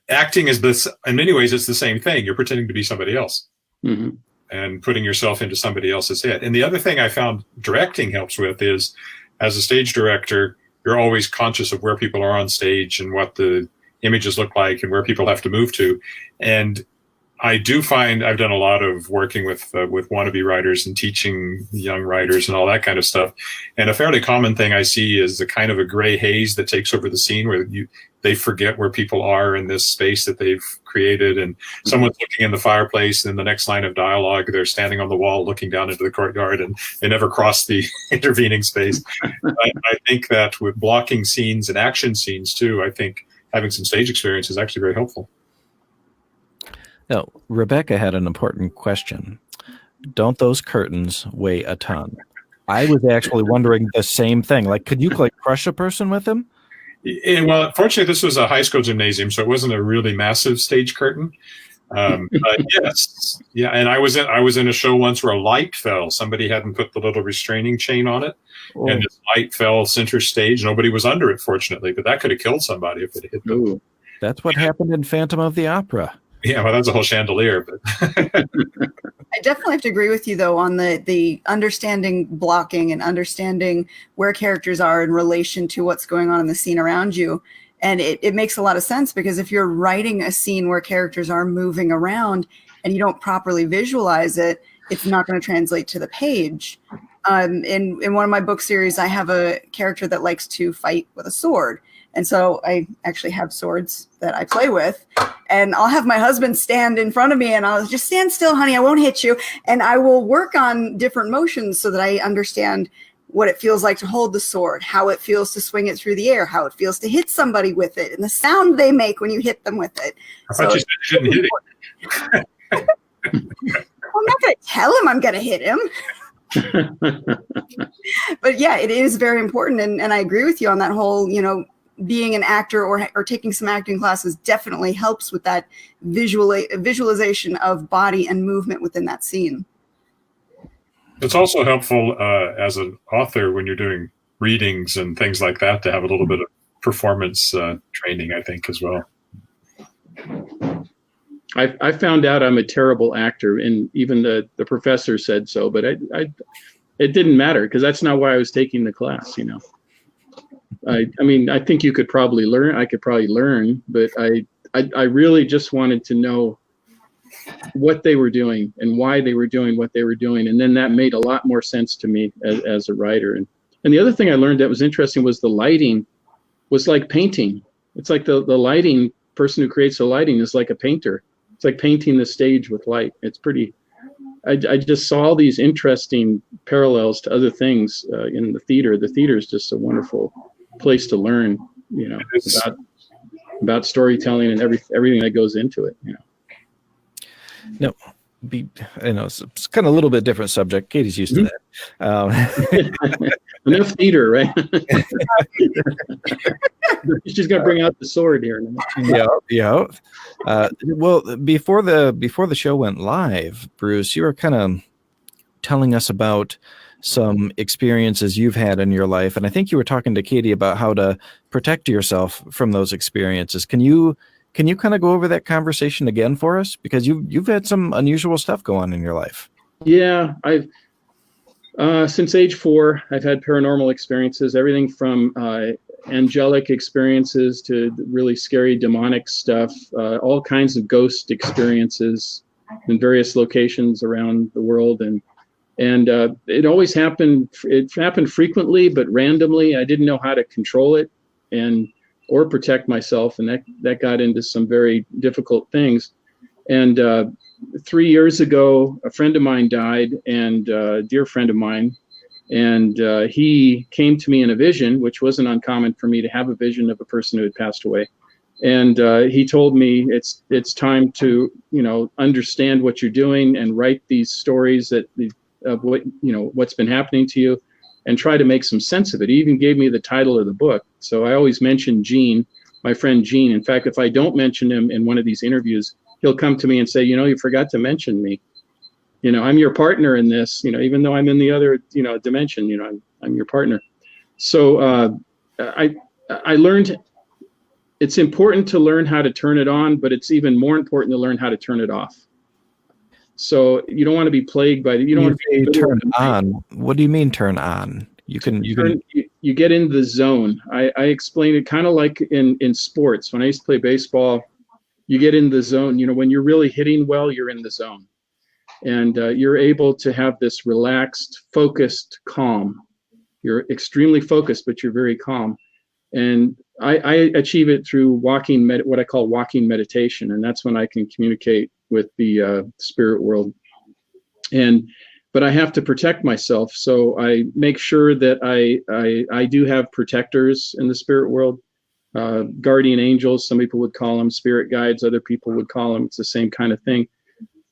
Acting is this, in many ways, it's the same thing. You're pretending to be somebody else. Mm-hmm. And putting yourself into somebody else's head. And the other thing I found directing helps with is, as a stage director, you're always conscious of where people are on stage and what the images look like and where people have to move to. And I do find I've done a lot of working with wannabe writers and teaching young writers and all that kind of stuff. And a fairly common thing I see is the kind of a gray haze that takes over the scene where they forget where people are in this space that they've created. And someone's looking in the fireplace, and in the next line of dialogue, they're standing on the wall looking down into the courtyard, and they never cross the intervening space. I think that with blocking scenes and action scenes too, I think having some stage experience is actually very helpful. Now, Rebecca had an important question. Don't those curtains weigh a ton? I was actually wondering the same thing. Like, could you crush a person with them? Well, fortunately, this was a high school gymnasium, so it wasn't a really massive stage curtain. But yes, yeah. And I was in a show once where a light fell. Somebody hadn't put the little restraining chain on it, and this light fell center stage. Nobody was under it, fortunately, but that could have killed somebody if it hit them. Ooh. That's what happened in Phantom of the Opera. Yeah, well, that's a whole chandelier. But I definitely have to agree with you, though, on the understanding blocking and understanding where characters are in relation to what's going on in the scene around you. And it makes a lot of sense, because if you're writing a scene where characters are moving around and you don't properly visualize it, it's not going to translate to the page. In one of my book series, I have a character that likes to fight with a sword. And so I actually have swords that I play with, and I'll have my husband stand in front of me, and I'll just stand still, honey, I won't hit you. And I will work on different motions so that I understand what it feels like to hold the sword, how it feels to swing it through the air, how it feels to hit somebody with it, and the sound they make when you hit them with it. I thought you said you shouldn't hit him. I'm not going to tell him I'm going to hit him. But yeah, it is very important. And I agree with you on that whole, being an actor or taking some acting classes definitely helps with that visualization of body and movement within that scene. It's also helpful as an author when you're doing readings and things like that to have a little bit of performance training, I think, as well. I found out I'm a terrible actor, and even the professor said so, but it didn't matter, because that's not why I was taking the class, I mean, I think you could probably learn. I could probably learn, but I really just wanted to know what they were doing and why they were doing what they were doing, and then that made a lot more sense to me as a writer. And the other thing I learned that was interesting was the lighting was like painting. It's like the lighting person who creates the lighting is like a painter. It's like painting the stage with light. It's pretty. I just saw all these interesting parallels to other things in the theater. The theater is just a wonderful place to learn, about storytelling and everything that goes into it. No, it's kind of a little bit different subject. Katie's used to that. Enough theater, right? She's gonna bring out the sword here. Yeah. Well, before the show went live, Bruce, you were kind of telling us about some experiences you've had in your life, and I think you were talking to Katie about how to protect yourself from those experiences. Can you kind of go over that conversation again for us, because you've had some unusual stuff go on in your life? Yeah, I've since age 4, I've had paranormal experiences, everything from angelic experiences to really scary demonic stuff, all kinds of ghost experiences in various locations around the world, and it always happened. It happened frequently, but randomly. I didn't know how to control it or protect myself, and that got into some very difficult things. And 3 years ago, a friend of mine died, and a dear friend of mine, and he came to me in a vision, which wasn't uncommon for me to have a vision of a person who had passed away. And he told me it's time to, understand what you're doing and write these stories of what, what's been happening to you, and try to make some sense of it. He even gave me the title of the book. So I always mention Gene, my friend Gene. In fact, if I don't mention him in one of these interviews, he'll come to me and say, you forgot to mention me. I'm your partner in this, even though I'm in the other, dimension, I'm your partner. So I learned it's important to learn how to turn it on, but it's even more important to learn how to turn it off. So you don't want to be plagued by you don't want to be turn on. What do you mean turn on? You get into the zone. I explain it kind of like in sports. When I used to play baseball, you get in the zone. When you're really hitting well, you're in the zone, and you're able to have this relaxed, focused, calm. You're extremely focused, but you're very calm. And I achieve it through what I call walking meditation, and that's when I can communicate with the spirit world. But I have to protect myself, so I make sure that I do have protectors in the spirit world, guardian angels. Some people would call them spirit guides. Other people would call them. It's the same kind of thing.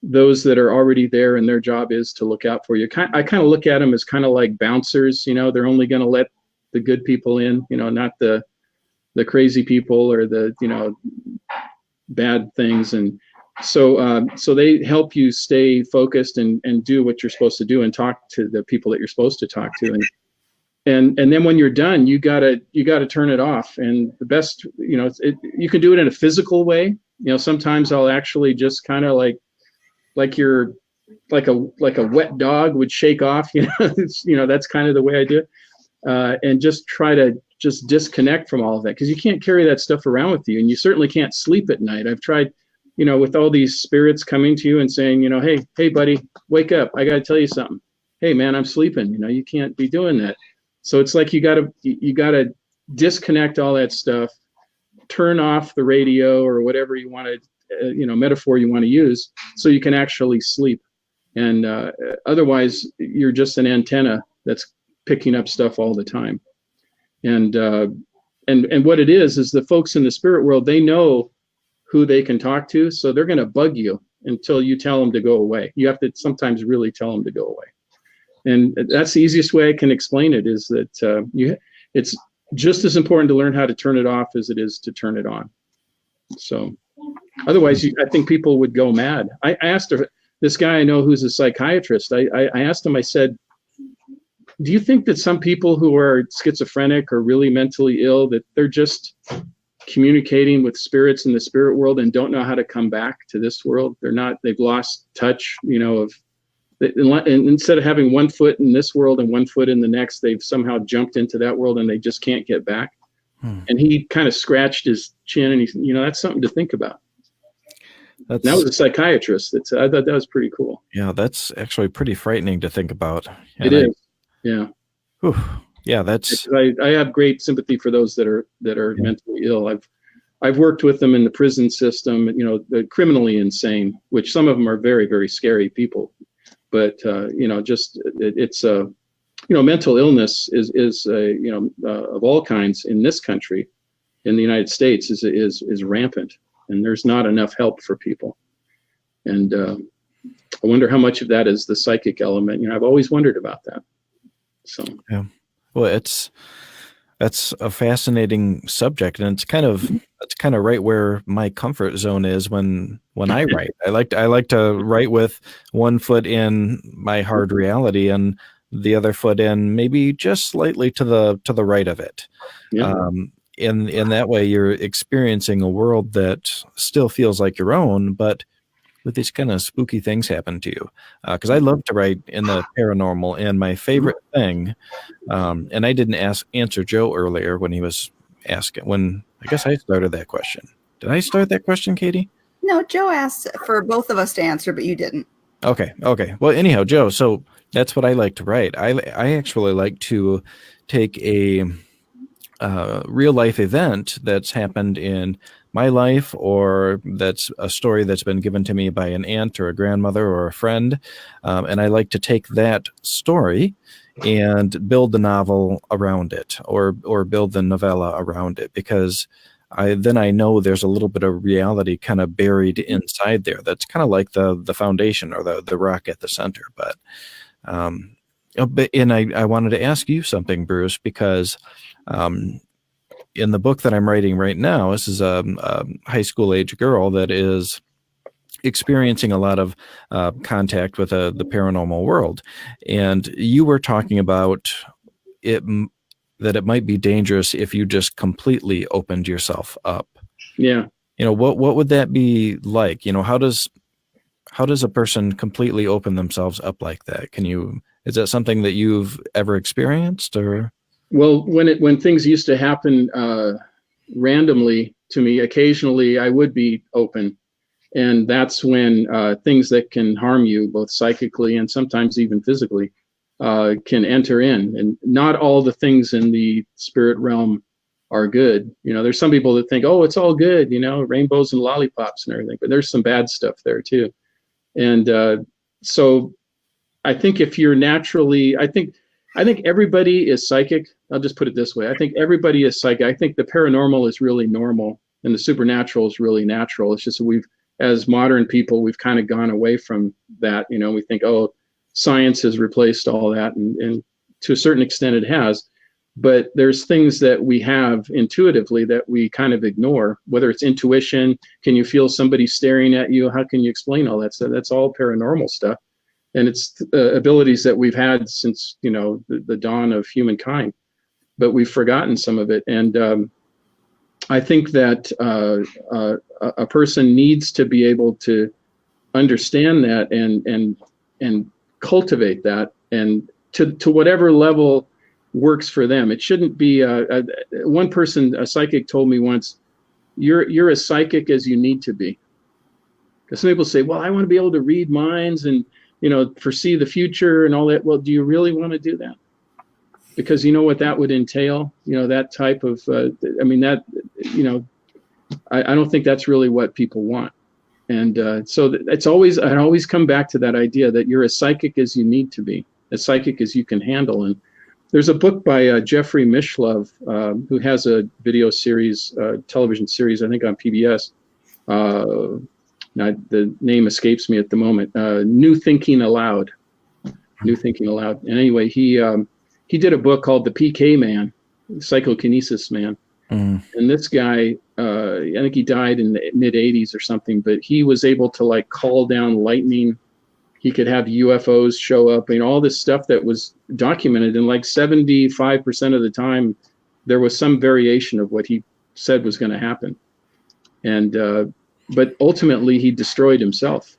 Those that are already there, and their job is to look out for you. I kind of look at them as kind of like bouncers. They're only going to let the good people in, not the crazy people or the, bad things. And so they help you stay focused and do what you're supposed to do and talk to the people that you're supposed to talk to. And then when you're done, you gotta turn it off. And the best, you can do it in a physical way. Sometimes I'll actually just kind of like you're like a wet dog would shake off, that's kind of the way I do it. And just try to just disconnect from all of that, because you can't carry that stuff around with you, and you certainly can't sleep at night. I've tried, with all these spirits coming to you and saying, hey buddy, wake up, I got to tell you something. Hey man, I'm sleeping. You can't be doing that. So it's like you gotta disconnect all that stuff, turn off the radio or whatever you want to, metaphor you want to use, so you can actually sleep. And otherwise, you're just an antenna that's picking up stuff all the time. And what it is the folks in the spirit world, they know who they can talk to, so they're going to bug you until you tell them to go away. You have to sometimes really tell them to go away. And that's the easiest way I can explain it, is that it's just as important to learn how to turn it off as it is to turn it on. So otherwise, I think people would go mad. I asked this guy I know who's a psychiatrist, I asked him, I said, do you think that some people who are schizophrenic or really mentally ill, that they're just communicating with spirits in the spirit world and don't know how to come back to this world? They've lost touch, and instead of having one foot in this world and one foot in the next, they've somehow jumped into that world and they just can't get back. And he kind of scratched his chin and he said, that's something to think about. That was a psychiatrist. I thought that was pretty cool. Yeah, that's actually pretty frightening to think about. It is. Yeah. Whew, yeah, that's. I have great sympathy for those that are mentally ill. I've worked with them in the prison system. The criminally insane, which some of them are very, very scary people. But it's mental illness is of all kinds in this country, in the United States, is rampant, and there's not enough help for people. And I wonder how much of that is the psychic element. I've always wondered about that. So yeah, well, that's a fascinating subject, and it's kind of right where my comfort zone is when I write. I like to write with one foot in my hard reality and the other foot in maybe just slightly to the right of it. Yeah. In that way, you're experiencing a world that still feels like your own, but with these kind of spooky things happen to you. Because I love to write in the paranormal, and my favorite thing, and I didn't answer Joe earlier when he was asking, I guess I started that question. Did I start that question, Katie? No, Joe asked for both of us to answer, but you didn't. Okay. Well, anyhow, Joe, so that's what I like to write. I actually like to take a real life event that's happened in my life, or that's a story that's been given to me by an aunt or a grandmother or a friend, and I like to take that story and build the novel around it, or build the novella around it, because I know there's a little bit of reality kind of buried inside there. That's kind of like the foundation or the rock at the center. But I wanted to ask you something, Bruce, because in the book that I'm writing right now, this is a high school age girl that is experiencing a lot of contact with the paranormal world. And you were talking about it, that it might be dangerous if you just completely opened yourself up. Yeah. What would that be like? How does a person completely open themselves up like that? Is that something that you've ever experienced, or? Well, when things used to happen randomly to me, occasionally I would be open. And that's when things that can harm you, both psychically and sometimes even physically, can enter in. And not all the things in the spirit realm are good. There's some people that think, oh, it's all good, rainbows and lollipops and everything. But there's some bad stuff there too. And so I think if you're naturally, I think everybody is psychic. I'll just put it this way. I think everybody is psychic. I think the paranormal is really normal and the supernatural is really natural. It's just as modern people, we've kind of gone away from that. We think, oh, science has replaced all that, and to a certain extent it has. But there's things that we have intuitively that we kind of ignore, whether it's intuition. Can you feel somebody staring at you? How can you explain all that stuff? That's all paranormal stuff. And it's abilities that we've had since, the dawn of humankind, but we've forgotten some of it. And I think that a person needs to be able to understand that and cultivate that, and to whatever level works for them. It shouldn't be one person, a psychic, told me once, you're as psychic as you need to be. Because some people say, well, I want to be able to read minds and foresee the future and all that. Well, do you really want to do that? Because you know what that would entail, that type of, I don't think that's really what people want. And so I always come back to that idea that you're as psychic as you need to be, as psychic as you can handle. And there's a book by Jeffrey Mishlove, who has a video series, television series, I think on PBS. Now the name escapes me at the moment. New Thinking Aloud. And anyway, he did a book called The PK Man, Psychokinesis Man. Mm. And this guy, I think he died in the mid 80s or something, but he was able to call down lightning. He could have UFOs show up, all this stuff that was documented. And 75% of the time, there was some variation of what he said was going to happen. And, but ultimately he destroyed himself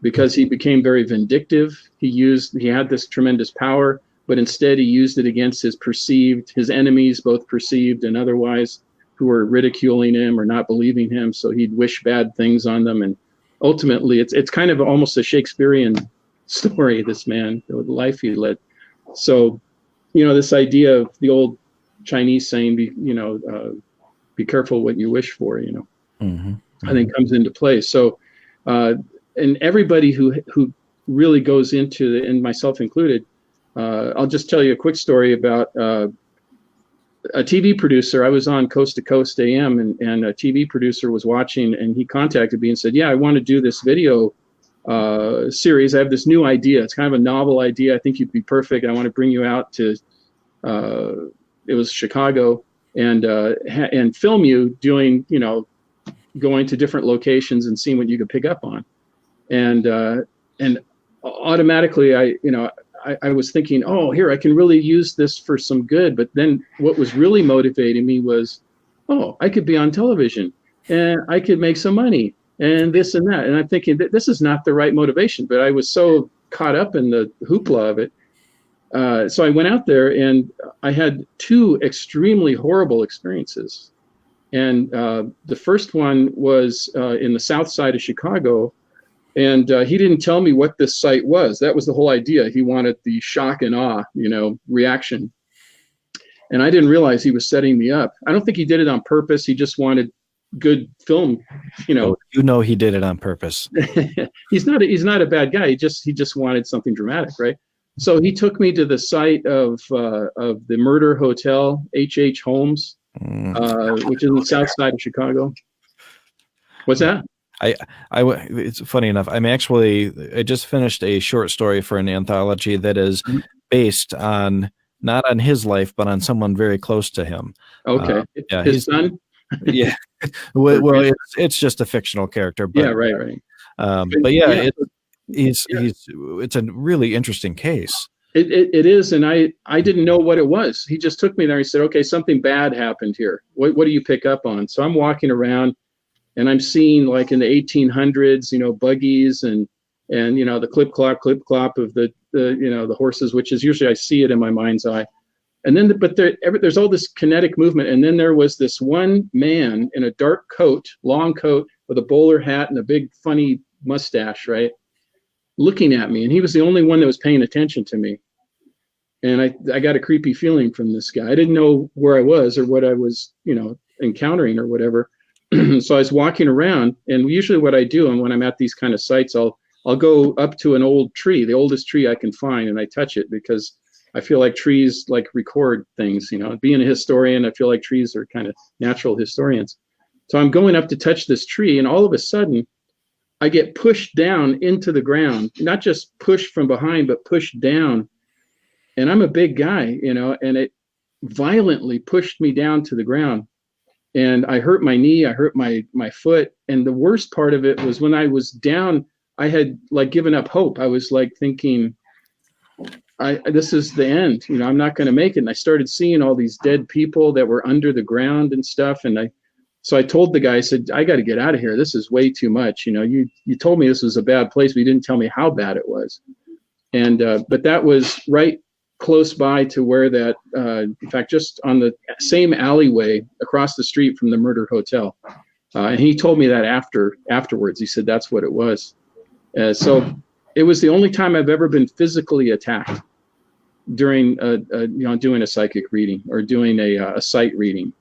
because he became very vindictive. He had this tremendous power, but instead he used it against his enemies, both perceived and otherwise, who were ridiculing him or not believing him. So he'd wish bad things on them. And ultimately it's kind of almost a Shakespearean story, this man, the life he led. So, this idea of the old Chinese saying, be careful what you wish for, Mm-hmm. I think comes into play. So, and everybody who really goes into and myself included, I'll just tell you a quick story about a TV producer. I was on Coast to Coast AM, and a TV producer was watching, and he contacted me and said, yeah, I want to do this video series. I have this new idea. It's kind of a novel idea. I think you'd be perfect. I want to bring you out to, it was Chicago, and film you doing, going to different locations and seeing what you could pick up on. And automatically I was thinking, oh, here, I can really use this for some good. But then what was really motivating me was, oh, I could be on television and I could make some money and this and that. And I'm thinking that this is not the right motivation, but I was so caught up in the hoopla of it. So I went out there and I had two extremely horrible experiences. And the first one was in the south side of Chicago. And he didn't tell me what this site was. That was the whole idea. He wanted the shock and awe, reaction. And I didn't realize he was setting me up. I don't think he did it on purpose. He just wanted good film, Oh, he did it on purpose. He's not a bad guy. He just wanted something dramatic, right? So he took me to the site of the murder hotel, H.H. Holmes. which is on the south side of Chicago. What's that? It's funny enough. I just finished a short story for an anthology that is based on not on his life, but on someone very close to him. Okay. His son? Yeah. Well, it's just a fictional character. But, yeah, right. But yeah, it's a really interesting case. It is, and I didn't know what it was. He just took me there. He said, "Okay, something bad happened here. What do you pick up on?" So I'm walking around, and I'm seeing, like in the 1800s, buggies and the clip clop of the horses, which is usually I see it in my mind's eye. And then, there's all this kinetic movement, and then there was this one man in a dark coat, long coat, with a bowler hat and a big funny mustache, right, looking at me, and he was the only one that was paying attention to me. And I got a creepy feeling from this guy. I didn't know where I was or what I was, encountering or whatever. So I was walking around, and usually what I do, and when I'm at these kind of sites, I'll go up to an old tree, the oldest tree I can find, and I touch it because I feel like trees like record things. Being a historian, I feel like trees are kind of natural historians. So I'm going up to touch this tree, and all of a sudden, I get pushed down into the ground, not just pushed from behind, but pushed down. And I'm a big guy, and it violently pushed me down to the ground. And I hurt my knee, I hurt my foot. And the worst part of it was when I was down, I had like given up hope. I was like thinking, this is the end, I'm not going to make it. And I started seeing all these dead people that were under the ground and stuff. And so I told the guy, I said, I got to get out of here. This is way too much. You told me this was a bad place, but you didn't tell me how bad it was. And, but that was right close by to where that, in fact, just on the same alleyway across the street from the murder hotel. And he told me that afterwards. He said, that's what it was. So it was the only time I've ever been physically attacked during, doing a psychic reading or doing a sight reading.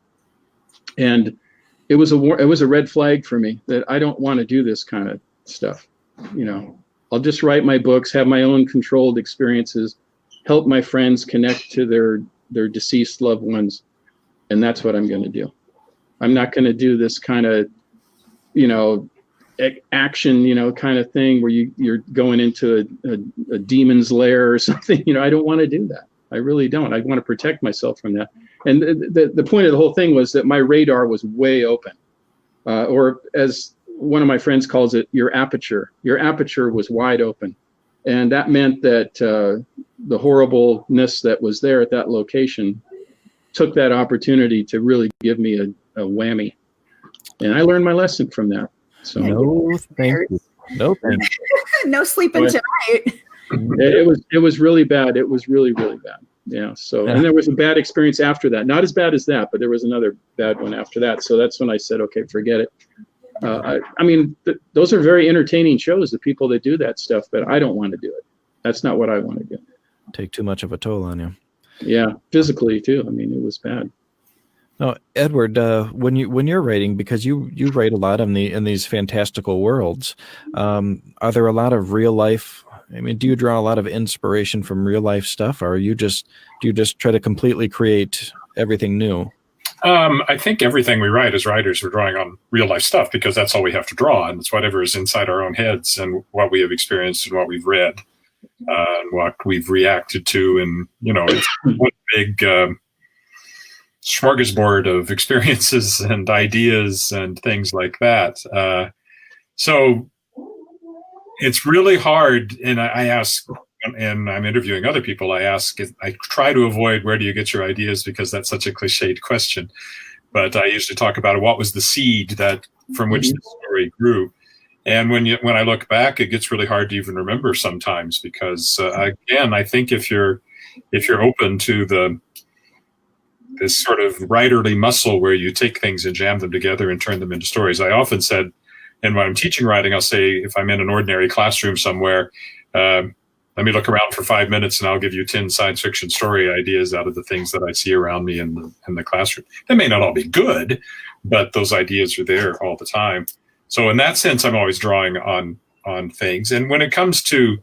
And it was a red flag for me that I don't want to do this kind of stuff. I'll just write my books, have my own controlled experiences, help my friends connect to their deceased loved ones. And that's what I'm going to do. I'm not going to do this kind of, action, kind of thing where you're going into a demon's lair or something. I don't want to do that. I really don't. I want to protect myself from that. And the point of the whole thing was that my radar was way open, or as one of my friends calls it, your aperture was wide open. And that meant that the horribleness that was there at that location took that opportunity to really give me a whammy. And I learned my lesson from that. So no, thank you. No, thank you. No sleeping tonight. It was really bad. It was really, really bad. Yeah. So, and there was a bad experience after that. Not as bad as that, but there was another bad one after that. So that's when I said, okay, forget it. I mean, those are very entertaining shows, the people that do that stuff, but I don't want to do it. That's not what I want to do. Take too much of a toll on you. Yeah, physically too. I mean, it was bad. Now, Edward, when you're writing, because you write a lot in these fantastical worlds, are there a lot of real life? I mean, do you draw a lot of inspiration from real life stuff, or do you just try to completely create everything new? I think everything we write as writers, we're drawing on real life stuff because that's all we have to draw on. It's whatever is inside our own heads and what we have experienced and what we've read, and what we've reacted to. And, it's one big smorgasbord of experiences and ideas and things like that. So it's really hard. And I ask, and I'm interviewing other people, I try to avoid where do you get your ideas, because that's such a cliched question. But I usually talk about what was the seed from which the story grew. And when I look back, it gets really hard to even remember sometimes, because again, I think if you're open to this sort of writerly muscle where you take things and jam them together and turn them into stories. I often said, and when I'm teaching writing, I'll say, if I'm in an ordinary classroom somewhere, let me look around for 5 minutes and I'll give you 10 science fiction story ideas out of the things that I see around me in the classroom. They may not all be good, but those ideas are there all the time. So in that sense, I'm always drawing on things. And when it comes to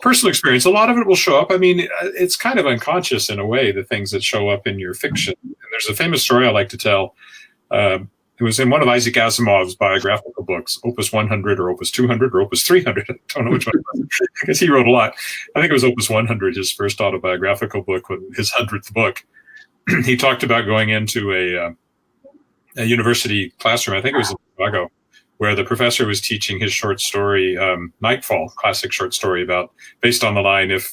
personal experience, a lot of it will show up. I mean, it's kind of unconscious in a way, the things that show up in your fiction. And There's a famous story I like to tell. It was in one of Isaac Asimov's biographical books, Opus 100 or Opus 200 or Opus 300. I don't know which one it was. I guess he wrote a lot. I think it was Opus 100, his first autobiographical book, his 100th book. He talked about going into a university classroom, I think it was in Chicago, where the professor was teaching his short story, Nightfall, classic short story based on the line, if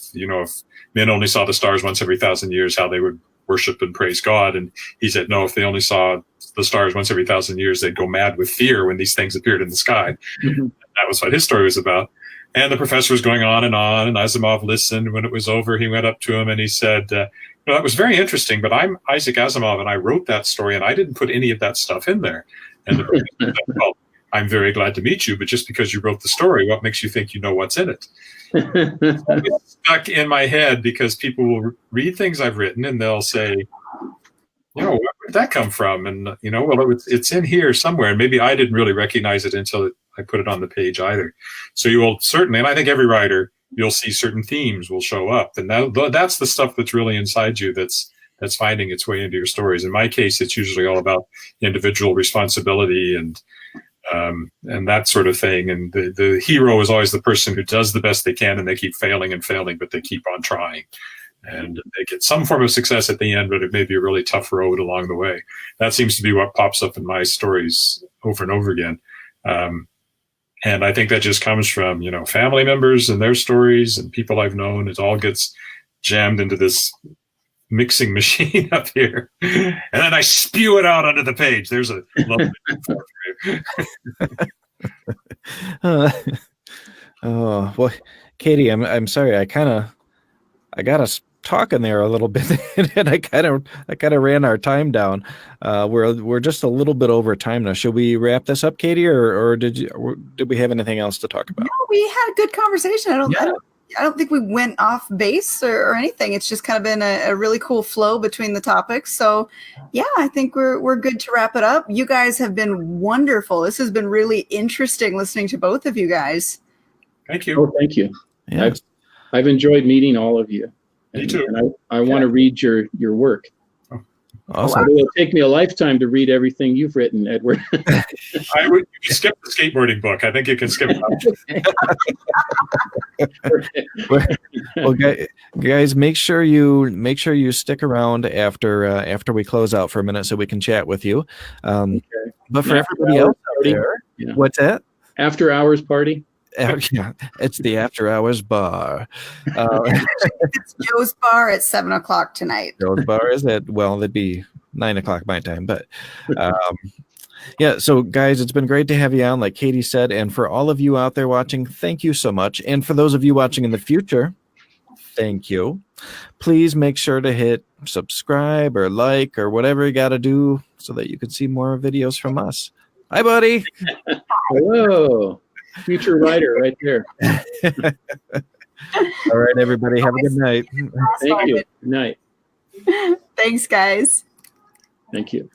men only saw the stars once every 1,000 years, how they would worship and praise God. And he said, no, if they only saw the stars once every 1,000 years, they'd go mad with fear when these things appeared in the sky. Mm-hmm. That was what his story was about. And the professor was going on, and Asimov listened. When it was over, he went up to him and he said, that was very interesting, but I'm Isaac Asimov and I wrote that story and I didn't put any of that stuff in there. And the professor said, well, I'm very glad to meet you, but just because you wrote the story, what makes you think you know what's in it? It's stuck in my head because people will read things I've written and they'll say, where did that come from? And, well, it's in here somewhere. And maybe I didn't really recognize it until I put it on the page either. So you will certainly, and I think every writer, you'll see certain themes will show up. And that's the stuff that's really inside you that's finding its way into your stories. In my case, it's usually all about individual responsibility and that sort of thing. And the hero is always the person who does the best they can, and they keep failing and failing, but they keep on trying. And they get some form of success at the end, but it may be a really tough road along the way. That seems to be what pops up in my stories over and over again. And I think that just comes from, family members and their stories and people I've known. It all gets jammed into this mixing machine up here. And then I spew it out onto the page. There's a lovely for you. Well, Katie, I'm sorry. I got us talking there a little bit, and I kind of ran our time down. We're just a little bit over time now. Should we wrap this up, Katie, or did we have anything else to talk about? No, we had a good conversation. I don't think we went off base or anything. It's just kind of been a really cool flow between the topics. So yeah, I think we're good to wrap it up. You guys have been wonderful. This has been really interesting listening to both of you guys. Thank you. Oh, thank you. Yeah. I've enjoyed meeting all of you. Me too. And I want to read your work. Awesome. It will take me a lifetime to read everything you've written, Edward. I would skip the skateboarding book. I think you can skip that. Well, guys, make sure you stick around after we close out for a minute so we can chat with you. Okay. But for everybody else out there, what's that? After hours party. Yeah, it's the after hours bar. It's Joe's bar at 7:00 tonight. Joe's bar is that'd be 9:00 my time, but yeah. So guys, it's been great to have you on, like Katie said, and for all of you out there watching, thank you so much. And for those of you watching in the future, thank you. Please make sure to hit subscribe or like or whatever you got to do so that you can see more videos from us. Hi, buddy. Hello. Future writer right there. All right, everybody. Have a good night. Thank you. Good night. Thanks, guys. Thank you.